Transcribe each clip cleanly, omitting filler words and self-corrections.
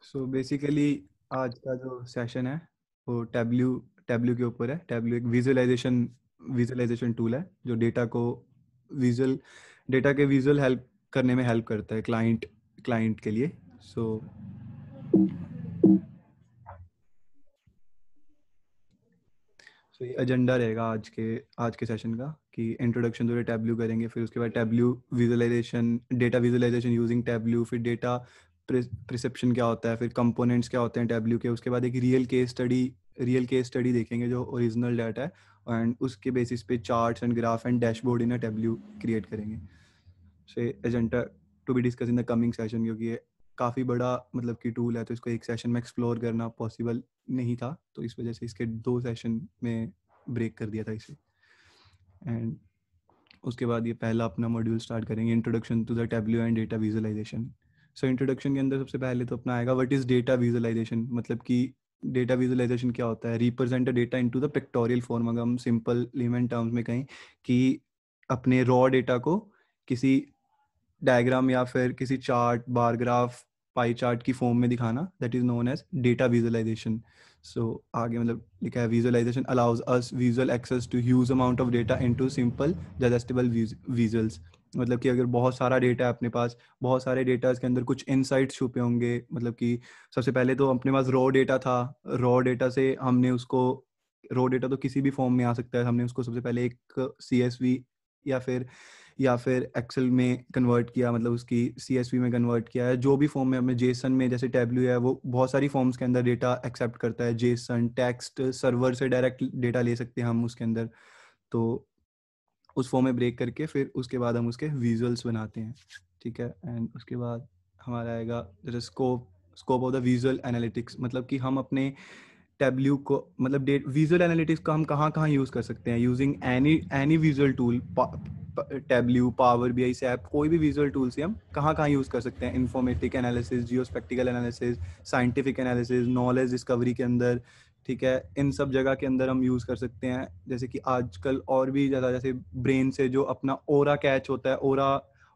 So basically आज का जो सेशन है वो टैब्ल्यू के ऊपर है। टैब्ल्यू एक विजुअलाइजेशन टूल है जो विजुअल डेटा के विजुअल हेल्प करने में हेल्प करता है क्लाइंट के लिए। सो ये एजेंडा रहेगा आज के सेशन का कि इंट्रोडक्शन जो टैब्ल्यू करेंगे, फिर उसके बाद Tableau visualisation, data visualisation using Tableau, फिर डेटा प्रिसेप्शन क्या होता है, फिर कंपोनेंट्स क्या होते हैं टैब्ल्यू के, उसके बाद एक रियल केस स्टडी देखेंगे जो ओरिजिनल डाटा है एंड उसके बेसिस पे charts and graph and dashboard in Tableau create करेंगे। So agenda to be discuss in the coming session, क्योंकि ये काफ़ी बड़ा मतलब कि टूल है तो इसको एक सेशन में एक्सप्लोर करना पॉसिबल नहीं था, तो इस वजह से इसके 2 सेशन में ब्रेक कर दिया था इसे। एंड उसके बाद ये पहला अपना मॉड्यूल स्टार्ट करेंगे, introduction to the Tableau and data visualisation. So introduction के अंदर सबसे पहले तो अपना आएगा व्हाट इज़ डेटा विजुअलाइजेशन, मतलब कि डेटा विजुअलाइजेशन क्या होता है। Represent data into the pictorial form, अगर हम सिंपल लेमन टर्म्स में कहें कि अपने रॉ डेटा को किसी डायग्राम या फिर किसी chart, bar graph, pie chart की फॉर्म में दिखाना, that is known as data visualisation. सो आगे मतलब लिखा है visualisation allows us visual access to huge amount of data into simple digestible visuals. मतलब कि अगर बहुत सारा डेटा है अपने पास, बहुत सारे डेटा के अंदर कुछ इनसाइट्स छुपे होंगे। मतलब कि सबसे पहले तो अपने पास रॉ डेटा था, रॉ डेटा से हमने उसको, रॉ डेटा तो किसी भी फॉर्म में आ सकता है, हमने उसको सबसे पहले एक CSV या फिर एक्सेल में कन्वर्ट किया, मतलब उसकी CSV में कन्वर्ट किया है, जो भी फॉर्म में। हमने जेसन में, जैसे टैब्ल्यू है वो बहुत सारी फॉर्म्स के अंदर डेटा एक्सेप्ट करता है, जेसन टेक्स्ट सर्वर से डायरेक्ट डेटा ले सकते हैं हम उसके अंदर। तो उस फॉर्म में ब्रेक करके फिर उसके बाद हम उसके विजुअल्स बनाते हैं, ठीक है। एंड उसके बाद हमारा आएगा जैसे scope of the visual analytics, मतलब कि हम अपने टैब्ल्यू को, मतलब विजुअल एनालिटिक्स को हम कहाँ कहाँ यूज़ कर सकते हैं using any visual tool. Tableau, power BI से ऐप, कोई भी विजुअल टूल से हम कहाँ कहाँ यूज़ कर सकते हैं। Informatic analysis, geospatial analysis, scientific analysis, knowledge discovery के अंदर, ठीक है। इन सब जगह के अंदर हम यूज़ कर सकते हैं। जैसे कि आजकल और भी ज़्यादा, जैसे ब्रेन से जो अपना ओरा कैच होता है,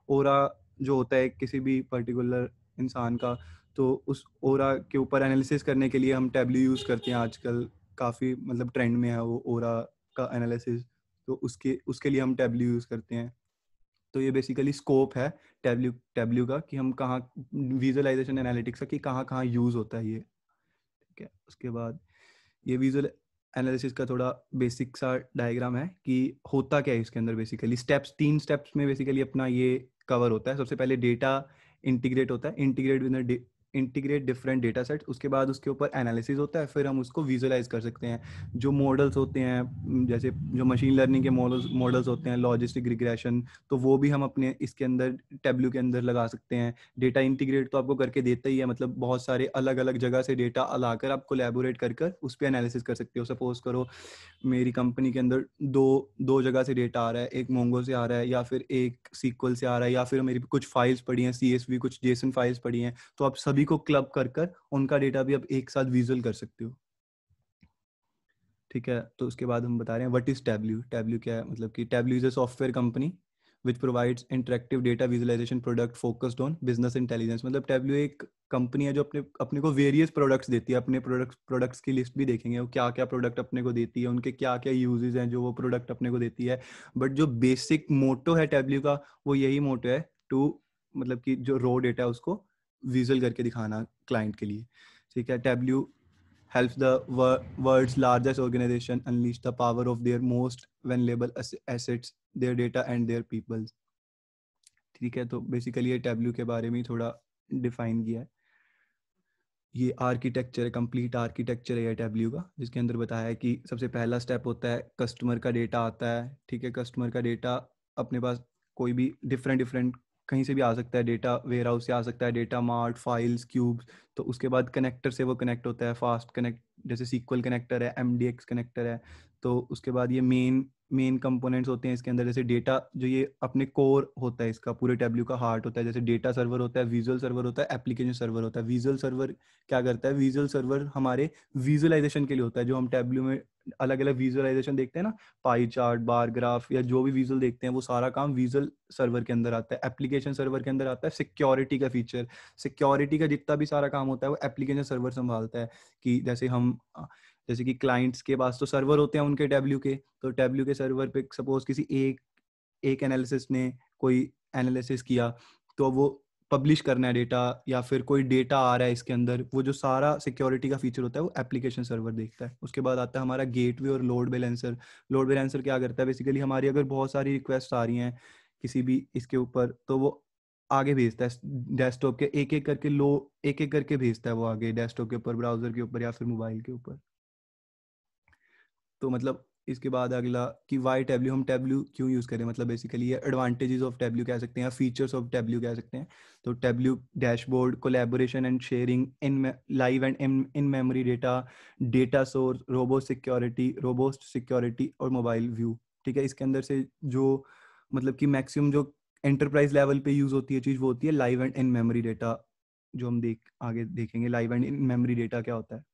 ओरा जो होता है किसी भी पर्टिकुलर इंसान का, तो उस ओरा के ऊपर एनालिसिस करने के लिए हम टैब्ल्यू यूज़ करते हैं आजकल। काफ़ी मतलब ट्रेंड में है वो ओरा का एनालिसिस, तो उसके लिए हम टैब्ल्यू यूज़ करते हैं। तो ये बेसिकली स्कोप है टैब्ल्यू का कि हम कहाँ, विजुअलाइजेशन एनालिटिक्स का, कि कहाँ कहाँ यूज़ होता है ये, ठीक है। उसके बाद ये विजुअल एनालिसिस का थोड़ा बेसिक सा डायग्राम है कि होता क्या है इसके अंदर। बेसिकली 3 स्टेप्स में बेसिकली अपना ये कवर होता है। सबसे पहले डेटा इंटीग्रेट होता है, इंटीग्रेट डिफरेंट डेटा सेट्स। उसके बाद उसके ऊपर एनालिसिस होता है, फिर हम उसको विजुअलाइज कर सकते हैं। जो मॉडल्स होते हैं, जैसे जो मशीन लर्निंग के मॉडल्स होते हैं, लॉजिस्टिक रिग्रेशन, तो वो भी हम अपने इसके अंदर टैब्ल्यू के अंदर लगा सकते हैं। डेटा इंटीग्रेट तो आपको करके देता ही है, मतलब बहुत सारे अलग अलग जगह से डेटा लाकर आप कोलैबोरेट कर उस पर एनालिसिस कर सकते हो। सपोज करो मेरी कंपनी के अंदर दो दो जगह से डेटा आ रहा है, एक मोंगो से आ रहा है या फिर एक सीक्वल से आ रहा है, या फिर मेरी कुछ फाइल्स पड़ी हैं CSV, कुछ जेसन फाइल्स पड़ी हैं, तो आप सभी को क्लब कर उनका डेटा भी आप एक साथ विजुअल कर सकते हो, ठीक है। तो उसके बाद हम बता रहे हैं व्हाट इज टैब्ल्यू क्या है। मतलब कि Tableau is a software company which provides interactive data visualisation product focused on business intelligence. मतलब टैब्ल्यू एक कंपनी है जो अपने को वेरियस प्रोडक्ट्स देती है। अपने प्रोडक्ट्स की लिस्ट भी देखेंगे, वो क्या क्या प्रोडक्ट अपने को देती है, उनके क्या क्या यूजेस हैं जो वो प्रोडक्ट अपने को देती है। बट जो बेसिक मोटो है टैब्ल्यू का, वो यही मोटो है, टू मतलब कि जो रॉ डेटा है उसको विजुअल करके दिखाना क्लाइंट के लिए, ठीक है। Tableau helps the world's largest organization unleash the power of their most valuable assets, their data and their people, ठीक है। तो बेसिकली ये टैब्ल्यू के बारे में थोड़ा डिफाइन किया है। ये आर्किटेक्चर है, कंप्लीट आर्किटेक्चर है ये टैब्ल्यू का, जिसके अंदर बताया है कि सबसे पहला स्टेप होता है कस्टमर का डेटा आता है, ठीक है। कस्टमर का डेटा अपने पास कोई भी डिफरेंट कहीं से भी आ सकता है, डेटा वेयर हाउस से आ सकता है, डेटा मार्ट, फाइल्स, क्यूब्स। तो उसके बाद कनेक्टर से वो कनेक्ट होता है, फास्ट कनेक्ट, जैसे सीक्वल कनेक्टर है, MDX कनेक्टर है। तो उसके बाद ये मेन कंपोनेंट्स होते हैं इसके अंदर, जैसे डेटा जो ये अपने कोर होता है, इसका पूरे टैब्ल्यू का हार्ट होता है। जैसे डेटा सर्वर होता है, विजुअल सर्वर होता है, एप्लीकेशन सर्वर होता है। विजुअल सर्वर क्या करता है? विजुअल सर्वर हमारे विजुअलाइजेशन के लिए होता है। जो हम टैब्ल्यू में अलग अलग विजुअलाइजेशन देखते हैं ना, पाई चार्ट, बार ग्राफ, या जो भी विजुअल देखते हैं, वो सारा काम विजुअल सर्वर के अंदर आता है। एप्लीकेशन सर्वर के अंदर आता है सिक्योरिटी का फीचर। सिक्योरिटी का जितना भी सारा काम होता है वो एप्लीकेशन सर्वर संभालता है। कि जैसे कि क्लाइंट्स के पास तो सर्वर होते हैं उनके टैब्ल्यू के, तो टैब्ल्यू के सर्वर पे सपोज किसी एक एनालिसिस ने कोई एनालिसिस किया, तो वो पब्लिश करना है डेटा, या फिर कोई डेटा आ रहा है इसके अंदर, वो जो सारा सिक्योरिटी का फीचर होता है वो एप्लीकेशन सर्वर देखता है। उसके बाद आता है हमारा गेटवे और लोड बैलेंसर। लोड बैलेंसर क्या करता है? बेसिकली हमारी अगर बहुत सारी रिक्वेस्ट आ रही हैं किसी भी इसके ऊपर, तो वो आगे भेजता है डेस्कटॉप के, एक एक करके भेजता है वो आगे डेस्कटॉप के ऊपर, ब्राउजर के ऊपर, या फिर मोबाइल के ऊपर। तो मतलब इसके बाद अगला कि वाई टैब्ल्यू, हम टैब्ल्यू क्यों यूज़ करें, मतलब बेसिकली ये एडवांटेजेस ऑफ टैब्ल्यू कह सकते हैं, फीचर्स ऑफ टैब्ल्यू कह सकते हैं। तो Tableau dashboard, collaboration and sharing in live and in memory data, data source, robust security और मोबाइल व्यू। ठीक है, इसके अंदर से जो मतलब कि मैक्सिमम जो एंटरप्राइज लेवल पे यूज़ होती है चीज़, वो होती है live and in memory data, जो हम आगे देखेंगे live and in memory data क्या होता है।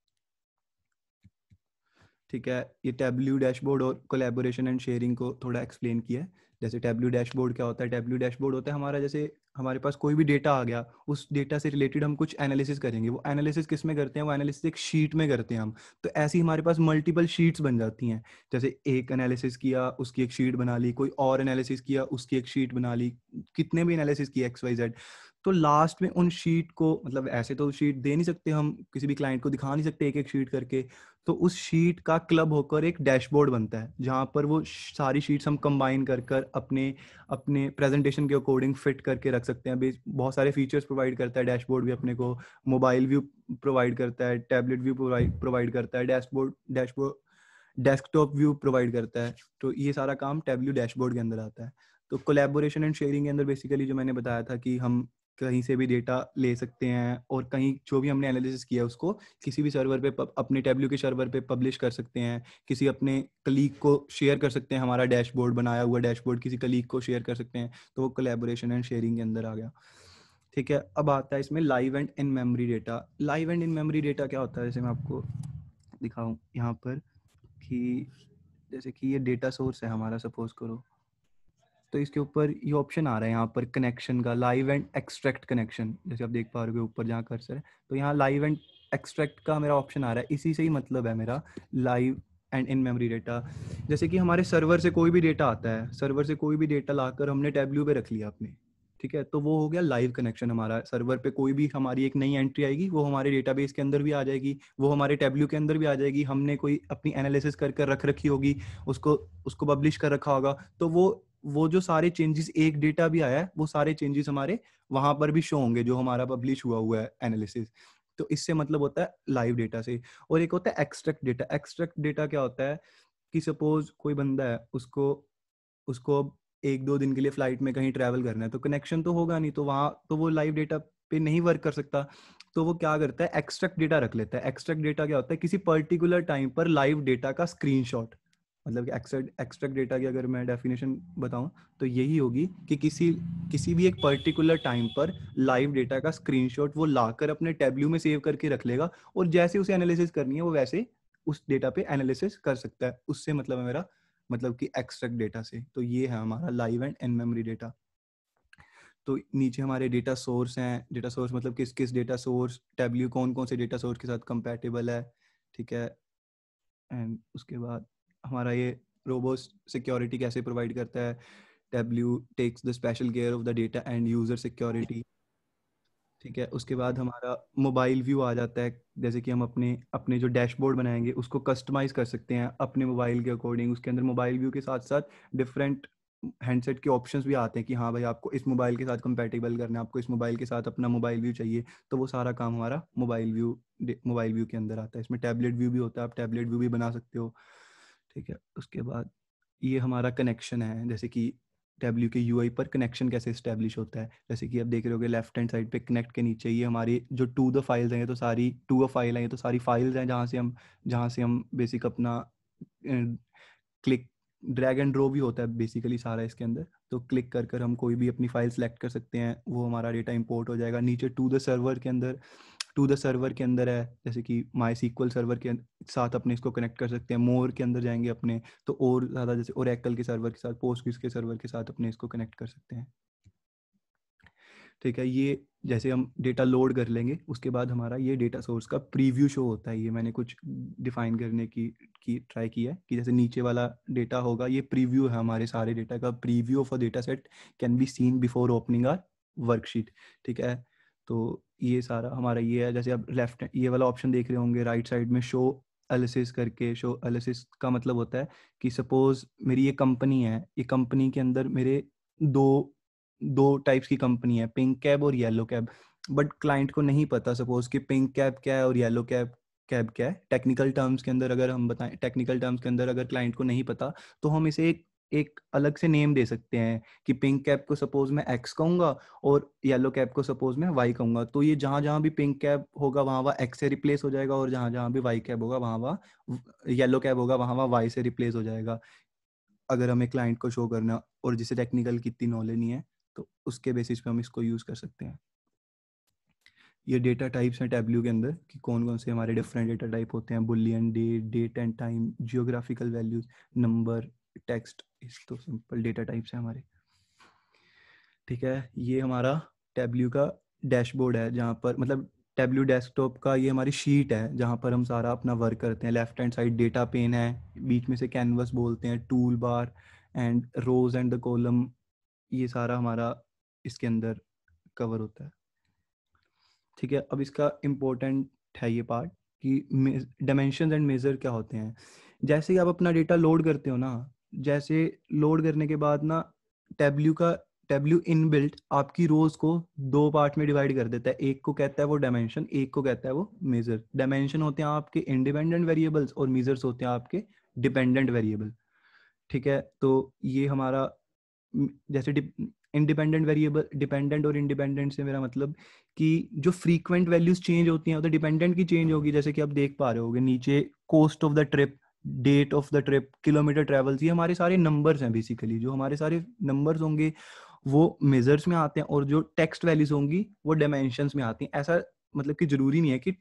ठीक है, ये टैब्ल्यू डैशबोर्ड और कोलैबोरेशन एंड शेयरिंग को थोड़ा एक्सप्लेन किया है। जैसे टैब्ल्यू डैशबोर्ड क्या होता है? टैब्ल्यू डैशबोर्ड होता है हमारा, जैसे हमारे पास कोई भी डेटा आ गया, उस डेटा से रिलेटेड हम कुछ एनालिसिस करेंगे। वो एनालिसिस किस में करते हैं? वो एनालिसिस एक शीट में करते हैं हम। तो ऐसी हमारे पास मल्टीपल शीट्स बन जाती हैं। जैसे एक एनालिसिस किया, उसकी एक शीट बना ली, कोई और एनालिसिस किया, उसकी एक शीट बना ली, कितने भी एनालिसिस किए XYZ, तो लास्ट में उन शीट को, मतलब ऐसे तो शीट दे नहीं सकते हम, किसी भी क्लाइंट को दिखा नहीं सकते एक एक शीट करके, तो उस शीट का क्लब होकर एक डैशबोर्ड बनता है, जहाँ पर वो सारी शीट्स हम कंबाइन कर कर अपने अपने प्रेजेंटेशन के अकॉर्डिंग फिट करके रख सकते हैं। बहुत सारे फीचर्स प्रोवाइड करता है डैशबोर्ड भी अपने को, मोबाइल व्यू प्रोवाइड करता है, टैबलेट व्यू प्रोवाइड करता है, डैशबोर्ड डेस्कटॉप व्यू प्रोवाइड करता है। तो ये सारा काम टैब्ल्यू डैशबोर्ड के अंदर आता है। तो कोलैबोरेशन एंड शेयरिंग के अंदर बेसिकली जो मैंने बताया था कि हम कहीं से भी डेटा ले सकते हैं, और कहीं जो भी हमने एनालिसिस किया उसको किसी भी सर्वर पे, अपने टैब्ल्यू के सर्वर पे पब्लिश कर सकते हैं, किसी अपने कलीग को शेयर कर सकते हैं, हमारा डैशबोर्ड बनाया हुआ डैशबोर्ड किसी कलीग को शेयर कर सकते हैं। तो वो कोलैबोरेशन एंड शेयरिंग के अंदर आ गया। ठीक है, अब आता है इसमें live and in memory data. Live and in memory data क्या होता है? जैसे मैं आपको दिखाऊं यहाँ पर कि जैसे कि ये डेटा सोर्स है हमारा, सपोज करो, तो इसके ऊपर ये ऑप्शन आ रहा है यहाँ पर कनेक्शन का, लाइव एंड एक्सट्रैक्ट कनेक्शन। जैसे आप देख पा रहे हो ऊपर जहाँ कर्सर है, तो यहाँ लाइव एंड एक्सट्रैक्ट का मेरा ऑप्शन आ रहा है। इसी से ही मतलब है मेरा live and in memory data. जैसे कि हमारे सर्वर से कोई भी डेटा आता है, सर्वर से कोई भी डेटा लाकर हमने टैब्ल्यू पे रख लिया अपने, ठीक है, तो वो हो गया लाइव कनेक्शन हमारा। सर्वर पे कोई भी हमारी एक नई एंट्री आएगी, वो हमारे डेटाबेस के अंदर भी आ जाएगी, वो हमारे टैब्ल्यू के अंदर भी आ जाएगी, हमने कोई अपनी एनालिसिस कर कर रख रखी होगी, उसको उसको पब्लिश कर रखा होगा, तो वो जो सारे चेंजेस, एक डेटा भी आया है, वो सारे चेंजेस हमारे वहां पर भी शो होंगे जो हमारा पब्लिश हुआ हुआ है एनालिसिस। तो इससे मतलब होता है लाइव डेटा से। और एक होता है एक्सट्रैक्ट डेटा। एक्सट्रैक्ट डेटा क्या होता है कि सपोज कोई बंदा है, उसको उसको अब 1-2 दिन के लिए फ्लाइट में कहीं ट्रैवल करना है, तो कनेक्शन तो होगा नहीं, तो वहाँ तो वो लाइव डेटा पे नहीं वर्क कर सकता। तो वो क्या करता है? एक्सट्रैक्ट डेटा रख लेता है। एक्सट्रैक्ट डेटा क्या होता है? किसी पर्टिकुलर टाइम पर लाइव डेटा का स्क्रीनशॉट। मतलब कि एक्सट्रैक्ट डेटा की अगर मैं डेफिनेशन बताऊं, तो यही होगी कि किसी भी एक पर्टिकुलर टाइम पर लाइव डेटा का स्क्रीनशॉट वो लाकर अपने टैब्ल्यू में सेव करके रख लेगा, और जैसे उसे एनालिसिस करनी है वो वैसे उस डेटा पे एनालिसिस कर सकता है। उससे मतलब है मेरा, मतलब कि एक्सट्रैक्ट डेटा से। तो ये है हमारा live and in memory data. तो नीचे हमारे डेटा सोर्स हैं। डेटा सोर्स मतलब किस किस डेटा सोर्स टैब्ल्यू कौन कौन से डेटा सोर्स के साथ कंपैटिबल है, ठीक है। एंड उसके बाद हमारा ये रोबोस्ट सिक्योरिटी कैसे प्रोवाइड करता है। Tableau takes the special care of the data and user security, ठीक है। उसके बाद हमारा मोबाइल व्यू आ जाता है। जैसे कि हम अपने अपने जो डैशबोर्ड बनाएंगे उसको कस्टमाइज कर सकते हैं अपने मोबाइल के अकॉर्डिंग। उसके अंदर मोबाइल व्यू के साथ साथ डिफरेंट हैंडसेट के ऑप्शंस भी आते हैं कि हाँ भाई आपको इस मोबाइल के साथ कंपैटिबल करना है, आपको इस मोबाइल के साथ अपना मोबाइल व्यू चाहिए, तो वो सारा काम हमारा मोबाइल व्यू के अंदर आता है। इसमें टैबलेट व्यू भी होता है, आप टैबलेट व्यू भी बना सकते हो, ठीक है। उसके बाद ये हमारा कनेक्शन है, जैसे कि डब्ल्यू के यूआई पर कनेक्शन कैसे इस्टेब्लिश होता है। जैसे कि आप देख रहे होगे लेफ्ट हैंड साइड पे कनेक्ट के नीचे ये हमारी जो टू द फाइल्स हैं, ये तो सारी टू अ फाइल हैं, ये तो सारी फाइल्स हैं जहाँ से हम बेसिक अपना क्लिक ड्रैग एंड ड्रॉप भी होता है बेसिकली सारा इसके अंदर। तो क्लिक कर कर हम कोई भी अपनी फाइल सेलेक्ट कर सकते हैं, वो हमारा डेटा इंपोर्ट हो जाएगा नीचे टू द सर्वर के अंदर। टू द सर्वर के अंदर है, जैसे कि माई सीक्वल सर्वर के साथ अपने इसको कनेक्ट कर सकते हैं। मोर के अंदर जाएंगे अपने तो और ज़्यादा, जैसे ओरेकल के सर्वर के साथ, पोस्टग्रेस के सर्वर के साथ अपने इसको कनेक्ट कर सकते हैं। ठीक है, ये जैसे हम डेटा लोड कर लेंगे उसके बाद हमारा ये डेटा सोर्स का प्रीव्यू शो होता है। ये मैंने कुछ डिफाइन करने की ट्राई की है कि जैसे नीचे वाला डेटा होगा, ये प्रीव्यू है हमारे सारे डेटा का। Preview of a data set can be seen before opening our worksheet. ठीक है, तो ये सारा हमारा ये है। जैसे आप लेफ्ट ये वाला ऑप्शन देख रहे होंगे राइट साइड में, शो एनालिसिस करके। शो एनालिसिस का मतलब होता है कि सपोज मेरी ये कंपनी है, ये कंपनी के अंदर मेरे दो दो टाइप्स की कंपनी है, पिंक कैब और येलो कैब। बट क्लाइंट को नहीं पता सपोज कि पिंक कैब क्या है और येलो कैब कैब क्या है। टेक्निकल टर्म्स के अंदर अगर हम बताएं, टेक्निकल टर्म्स के अंदर अगर क्लाइंट को नहीं पता तो हम इसे एक अलग से नेम दे सकते हैं कि पिंक कैब को सपोज मैं एक्स कहूंगा और येलो कैब को सपोज मैं वाई कहूंगा। तो ये जहां जहां भी पिंक कैब होगा वहां वहां एक्स से रिप्लेस हो जाएगा, और जहां जहां भी वाई कैब होगा वहां वहां येलो कैब होगा वहां वहां वाई से रिप्लेस हो जाएगा। अगर हमें क्लाइंट को शो करना और जिसे टेक्निकल की इतनी नॉलेज नहीं है तो उसके बेसिस पे हम इसको यूज़ कर सकते हैं। ये डेटा टाइप्स हैं टैब्ल्यू के अंदर कि कौन कौन से हमारे डिफरेंट डेटा टाइप होते हैं। Boolean, date and time, geographical values, number, text. इस तो सिंपल डेटा टाइप्स हैं हमारे। ठीक है, ये हमारा टैब्ल्यू का डैशबोर्ड है जहाँ पर मतलब टैब्ल्यू डेस्कटॉप का ये हमारी शीट है जहाँ पर हम सारा अपना वर्क करते हैं। Left hand side data pane है, बीच में से कैनवस बोलते हैं, tool bar and rows and the column, ये सारा हमारा इसके अंदर कवर होता है। ठीक है, अब इसका इम्पोर्टेंट है ये पार्ट कि डायमेंशन एंड मेजर क्या होते हैं। जैसे ही आप अपना डेटा लोड करते हो ना, जैसे लोड करने के बाद ना टैब्ल्यू इनबिल्ट आपकी रोज को दो पार्ट में डिवाइड कर देता है। एक को कहता है वो डायमेंशन, एक को कहता है वो मेजर। डायमेंशन होते हैं आपके इंडिपेंडेंट वेरिएबल्स और मेजर्स होते हैं आपके डिपेंडेंट वेरिएबल। ठीक है, तो ये हमारा जैसे इंडिपेंडेंट वेरिएबल, डिपेंडेंट और इंडिपेंडेंट से मेरा मतलब कि जो फ्रीक्वेंट वैल्यूज चेंज होती हैं तो डिपेंडेंट की चेंज होगी। जैसे कि आप देख पा रहे होगे नीचे cost of the trip, date of the trip, kilometre travels, ये हमारे सारे नंबर्स हैं। बेसिकली जो हमारे सारे नंबर्स होंगे वो मेजर्स में आते हैं और जो टेक्स्ट वैल्यूज होंगी वो डायमेंशंस में आती हैं। ऐसा मतलब कि जरूरी नहीं है कि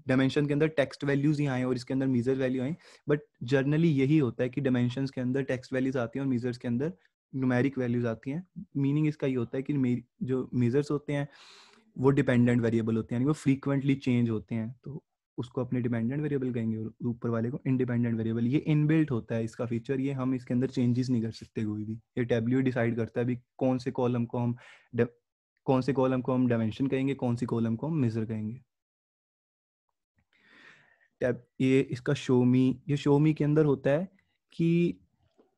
डायमेंशन के अंदर टेक्स्ट वैल्यूज ही आए और इसके अंदर मेजर वैल्यू आए, बट जर्नली यही होता है कि डायमेंशंस के अंदर टेक्स्ट वैल्यूज आती हैं और मेजर्स के अंदर न्यूमेरिक वैल्यूज आती हैं। मीनिंग इसका ये होता है कि जो मेजर्स होते हैं वो डिपेंडेंट वेरिएबल होते हैं, यानी वो फ्रीक्वेंटली चेंज होते हैं, तो उसको अपने डिपेंडेंट वेरिएबल कहेंगे और ऊपर वाले को इंडिपेंडेंट वेरिएबल। ये इनबिल्ट होता है इसका फीचर, ये हम इसके अंदर चेंजेस नहीं कर सकते कोई भी। ये टैब्ल्यू डिसाइड करता है अभी कौन से कॉलम को हम डायमेंशन कहेंगे, कौन सी कॉलम को हम मेजर कहेंगे। टैब ये इसका शोमी, ये शोमी के अंदर होता है कि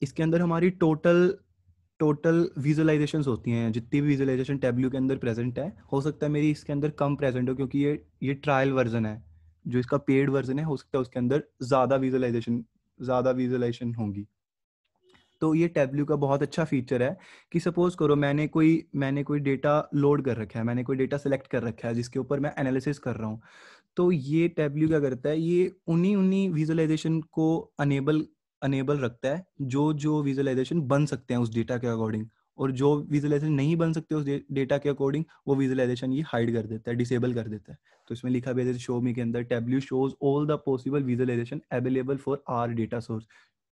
इसके अंदर हमारी टोटल विजुअलाइजेशंस होती हैं। जितनी भी विजुअलाइजेशन टैब्ल्यू के अंदर प्रेजेंट है, हो सकता है मेरी इसके अंदर कम प्रेजेंट हो क्योंकि ये ट्रायल वर्जन है। जो इसका पेड वर्जन है हो सकता है उसके अंदर ज़्यादा विजुअलाइजेशन होंगी। तो ये टैब्ल्यू का बहुत अच्छा फीचर है कि सपोज करो मैंने कोई डेटा लोड कर रखा है, मैंने कोई डेटा सेलेक्ट कर रखा है जिसके ऊपर मैं एनालिसिस कर रहा हूँ। तो ये टैब्ल्यू क्या करता है, ये उन्हीं उन्हीं विजुअलाइजेशन को अनेबल रखता है जो जो विजुअलाइजेशन बन सकते हैं उस डेटा के अकॉर्डिंग, और जो विजुअलाइजेशन नहीं बन सकते उस डेटा के अकॉर्डिंग वो विजुअलाइजेशन ये हाइड कर देता है, डिसेबल कर देता है। तो इसमें लिखा भी है जैसे शो मी के अंदर Tableau shows all the possible visualisation available for our data source.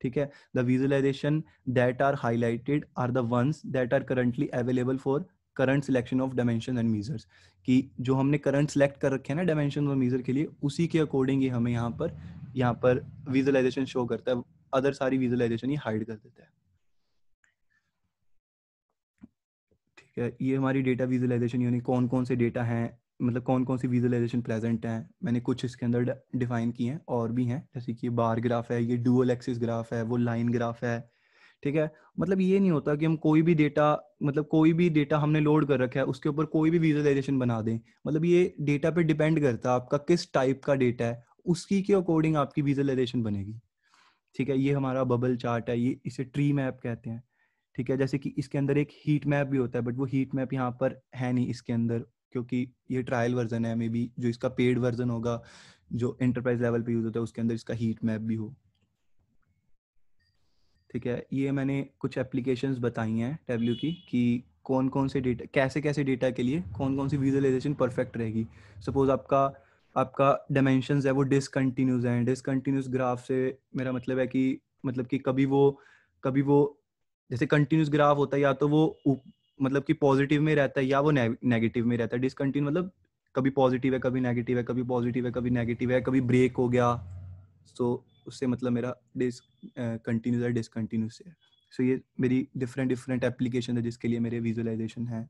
ठीक है, the visualisation that are highlighted are the ones that are currently available for current selection of dimension and measures. कि जो हमने current select कर रखे हैं ना dimension और मेजर के लिए, उसी के अकॉर्डिंग ही हमें यहाँ पर विजुअलाइजेशन शो करता है। अदर सारी विजुअलाइजेशन ये हाइड कर देता है। ठीक है, ये हमारी डेटा विजुअलाइजेशन यानी कौन कौन से डेटा हैं, मतलब कौन कौन सी विजुअलाइजेशन प्रेजेंट हैं। मैंने कुछ इसके अंदर डिफाइन किए हैं, और भी हैं जैसे कि बार ग्राफ है, ये डुअल एक्सिस ग्राफ है, वो लाइन ग्राफ है। ठीक है, मतलब ये नहीं होता कि हम कोई भी डेटा हमने लोड कर रखा है उसके ऊपर कोई भी विजुअलाइजेशन बना दें। मतलब ये डेटा पे डिपेंड करता है आपका किस टाइप का डेटा है, उसकी के अकॉर्डिंग आपकी विजुअलाइजेशन बनेगी। ठीक है, ये हमारा बबल चार्ट है, ये इसे ट्री मैप कहते हैं। ठीक है, जैसे कि इसके अंदर एक हीट मैप भी होता है, बट वो हीट मैप यहाँ पर है नहीं इसके अंदर क्योंकि ये ट्रायल वर्जन है। मे बी जो इसका पेड वर्जन होगा जो एंटरप्राइज लेवल पे यूज होता है उसके अंदर इसका हीट मैप भी हो। ठीक है, ये मैंने कुछ एप्लीकेशंस बताई हैं टैबल्यू की कि कौन कौन से डेटा, कैसे कैसे डेटा के लिए कौन कौन सी विजुअलाइजेशन परफेक्ट रहेगी। सपोज आपका आपका डायमेंशंस है वो डिसकंटिन्यूस हैं। डिसकंटिन्यूस ग्राफ से मेरा मतलब है कि कभी वो जैसे कंटिन्यूस ग्राफ होता है या तो वो मतलब कि पॉजिटिव में रहता है या वो नेगेटिव में रहता है। डिसकंटिन्यू मतलब कभी पॉजिटिव है कभी नेगेटिव है, कभी पॉजिटिव है कभी नेगेटिव है, कभी ब्रेक हो गया। सो उससे मतलब मेरा कंटिन्यूस है डिसकंटिन्यूस है। सो ये मेरी डिफरेंट डिफरेंट एप्लीकेशन है जिसके लिए मेरे विजुअलाइजेशन है।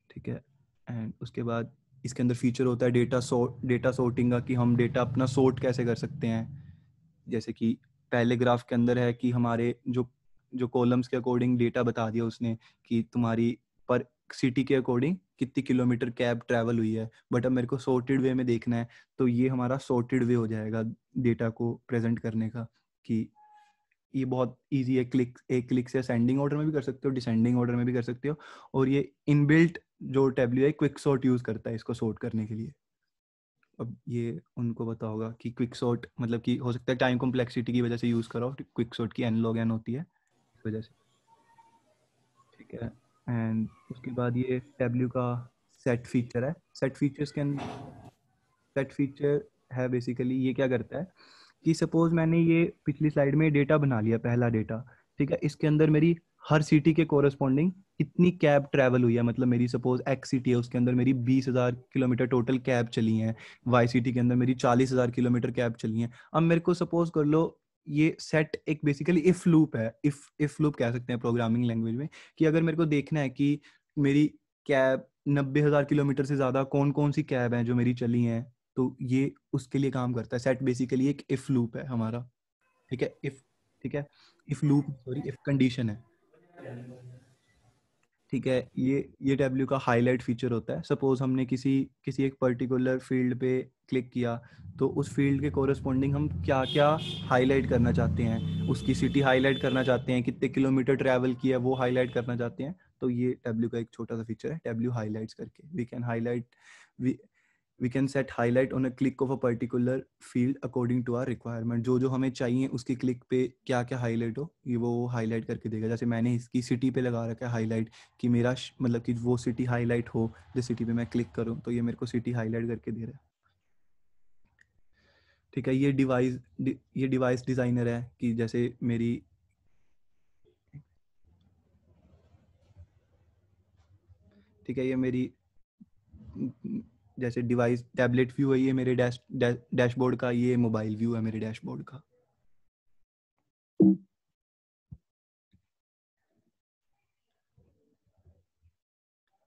ठीक है, एंड उसके बाद इसके अंदर फीचर होता है डेटा सॉर्टिंग का, कि हम डेटा अपना सॉर्ट कैसे कर सकते हैं। जैसे कि पहले ग्राफ के अंदर है कि हमारे जो जो कॉलम्स के अकॉर्डिंग डेटा बता दिया उसने कि तुम्हारी पर सिटी के अकॉर्डिंग कितनी किलोमीटर कैब ट्रैवल हुई है। बट अब मेरे को सॉर्टेड वे में देखना है, तो ये हमारा सॉर्टेड वे हो जाएगा डेटा को प्रेजेंट करने का। कि ये बहुत इजी है, एक क्लिक से असेंडिंग ऑर्डर में भी कर सकते हो, डिसेंडिंग ऑर्डर में भी कर सकते हो। और ये इनबिल्ट जो टैबल्यू है क्विक सॉर्ट यूज़ करता है इसको सॉर्ट करने के लिए। अब ये उनको पता होगा कि क्विक सॉर्ट मतलब कि हो सकता है टाइम कॉम्प्लेक्सिटी की वजह से यूज़ करो, क्विक सॉर्ट की n log n होती है इस वजह से। ठीक है, एंड उसके बाद ये टैबल्यू का सेट फीचर है। सेट फीचर्स के अंदर सेट फीचर है बेसिकली ये क्या करता है कि सपोज मैंने ये पिछली स्लाइड में डेटा बना लिया, पहला डेटा। ठीक है, इसके अंदर मेरी हर सिटी के कोरस्पॉन्डिंग कितनी कैब ट्रैवल हुई है, मतलब मेरी सपोज एक्स सिटी है उसके अंदर मेरी 20,000 किलोमीटर टोटल कैब चली हैं। वाई सिटी के अंदर मेरी 40,000 किलोमीटर कैब चली हैं। अब मेरे को सपोज कर लो ये सेट एक बेसिकली इफ लूप है, इफ लूप कह सकते हैं प्रोग्रामिंग लैंग्वेज में। कि अगर मेरे को देखना है कि मेरी कैब 90,000 किलोमीटर से ज़्यादा कौन कौन सी कैब हैं जो मेरी चली हैं, तो ये उसके लिए काम करता है। सेट बेसिकली एक इफ लूप है हमारा। ठीक है, इफ ठीक है, if loop sorry if condition है। ठीक है, ये टैबल्यू का हाईलाइट फीचर होता है। सपोज हमने किसी किसी एक पर्टिकुलर फील्ड पे क्लिक किया, तो उस फील्ड के कोरस्पॉन्डिंग हम क्या क्या हाईलाइट करना चाहते हैं, उसकी सिटी हाईलाइट करना चाहते हैं, कितने किलोमीटर ट्रैवल किया वो हाईलाइट करना चाहते हैं। तो ये टैबल्यू का एक छोटा सा फीचर है, टैबल्यू हाईलाइट्स करके। We can highlight we can set highlight on a click of a particular field according to our requirement। जो जो हमें चाहिए उसकी क्लिक पे क्या क्या हाईलाइट हो ये वो हाईलाइट करके देगा। जैसे मैंने इसकी सिटी पे लगा रखा है हाईलाइट, कि मेरा मतलब कि वो सिटी हाईलाइट हो जिस सिटी पे मैं क्लिक करूँ, तो ये मेरे को सिटी हाईलाइट करके दे रहा है। ठीक है, ये डिवाइस डिज़ाइनर है कि जैसे मेरी ठीक है ये मेरी जैसे डिवाइस टैबलेट व्यू है ये मेरे डैशबोर्ड का, ये मोबाइल व्यू है मेरे डैशबोर्ड का।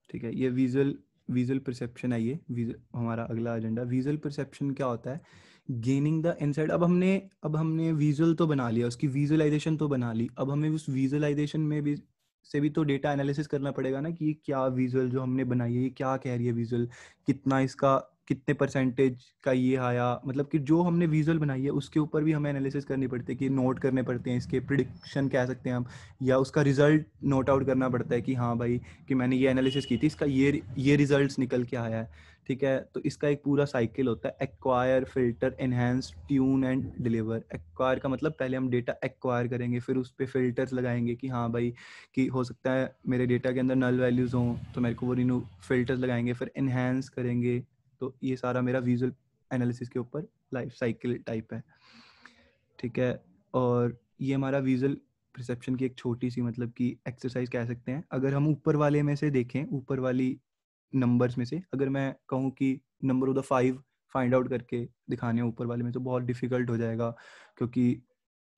ठीक है, ये विजुअल परसेप्शन है। ये हमारा अगला एजेंडा विजुअल परसेप्शन क्या होता है। Gaining the insight. अब हमने विजुअल तो बना लिया, उसकी विजुअलाइजेशन तो बना ली। अब हमें उस विजुअलाइजेशन में भी से भी तो डेटा एनालिसिस करना पड़ेगा ना, कि ये क्या विजुअल जो हमने बनाई है ये क्या कह रही है विजुअल, कितना इसका कितने परसेंटेज का ये आया। मतलब कि जो हमने विजुअल बनाई है उसके ऊपर भी हमें एनालिसिस करनी पड़ती है, कि नोट करने पड़ते हैं इसके प्रिडिक्शन कह सकते हैं हम, या उसका रिजल्ट नोट आउट करना पड़ता है कि हाँ भाई कि मैंने ये एनालिसिस की थी, इसका ये रिजल्ट्स निकल के आया है। ठीक है, तो इसका एक पूरा साइकिल होता है, acquire, filter, enhance, tune and deliver. Acquire का मतलब पहले हम डेटा एक्वायर करेंगे, फिर उस पर फिल्टर्स लगाएंगे कि हाँ भाई कि हो सकता है मेरे डेटा के अंदर नल वैल्यूज़ हों, तो मेरे को वो रिन्यू फिल्टर्स लगाएंगे, फिर एनहेंस करेंगे। तो ये सारा मेरा विजुअल एनालिसिस के ऊपर लाइफ साइकिल टाइप है। ठीक है, और ये हमारा विजुअल परसेप्शन की एक छोटी सी मतलब कि एक्सरसाइज कह सकते हैं। अगर हम ऊपर वाले में से देखें, ऊपर वाली नंबर्स में से अगर मैं कहूँ कि number of the 5 find out करके दिखाने ऊपर वाले में, तो बहुत डिफिकल्ट हो जाएगा, क्योंकि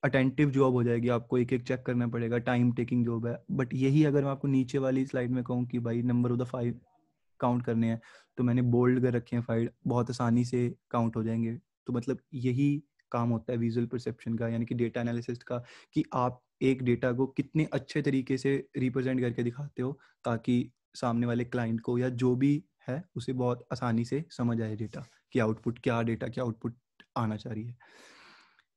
अटेंटिव जॉब हो जाएगी, आपको एक एक चेक करना पड़ेगा, टाइम टेकिंग जॉब है। बट यही अगर मैं आपको नीचे वाली स्लाइड में कहूँ कि भाई नंबर ऑफ द 5 काउंट करने हैं, तो मैंने बोल्ड कर रखे हैं 5, बहुत आसानी से काउंट हो जाएंगे। तो मतलब यही काम होता है विजुअल परसेप्शन का, यानी कि डेटा एनालिसिस का, कि आप एक डेटा को कितने अच्छे तरीके से रिप्रेजेंट करके दिखाते हो, ताकि सामने वाले क्लाइंट को या जो भी है उसे बहुत आसानी से समझ आए डेटा कि आउटपुट क्या, डेटा क्या आउटपुट आना चाह रही है।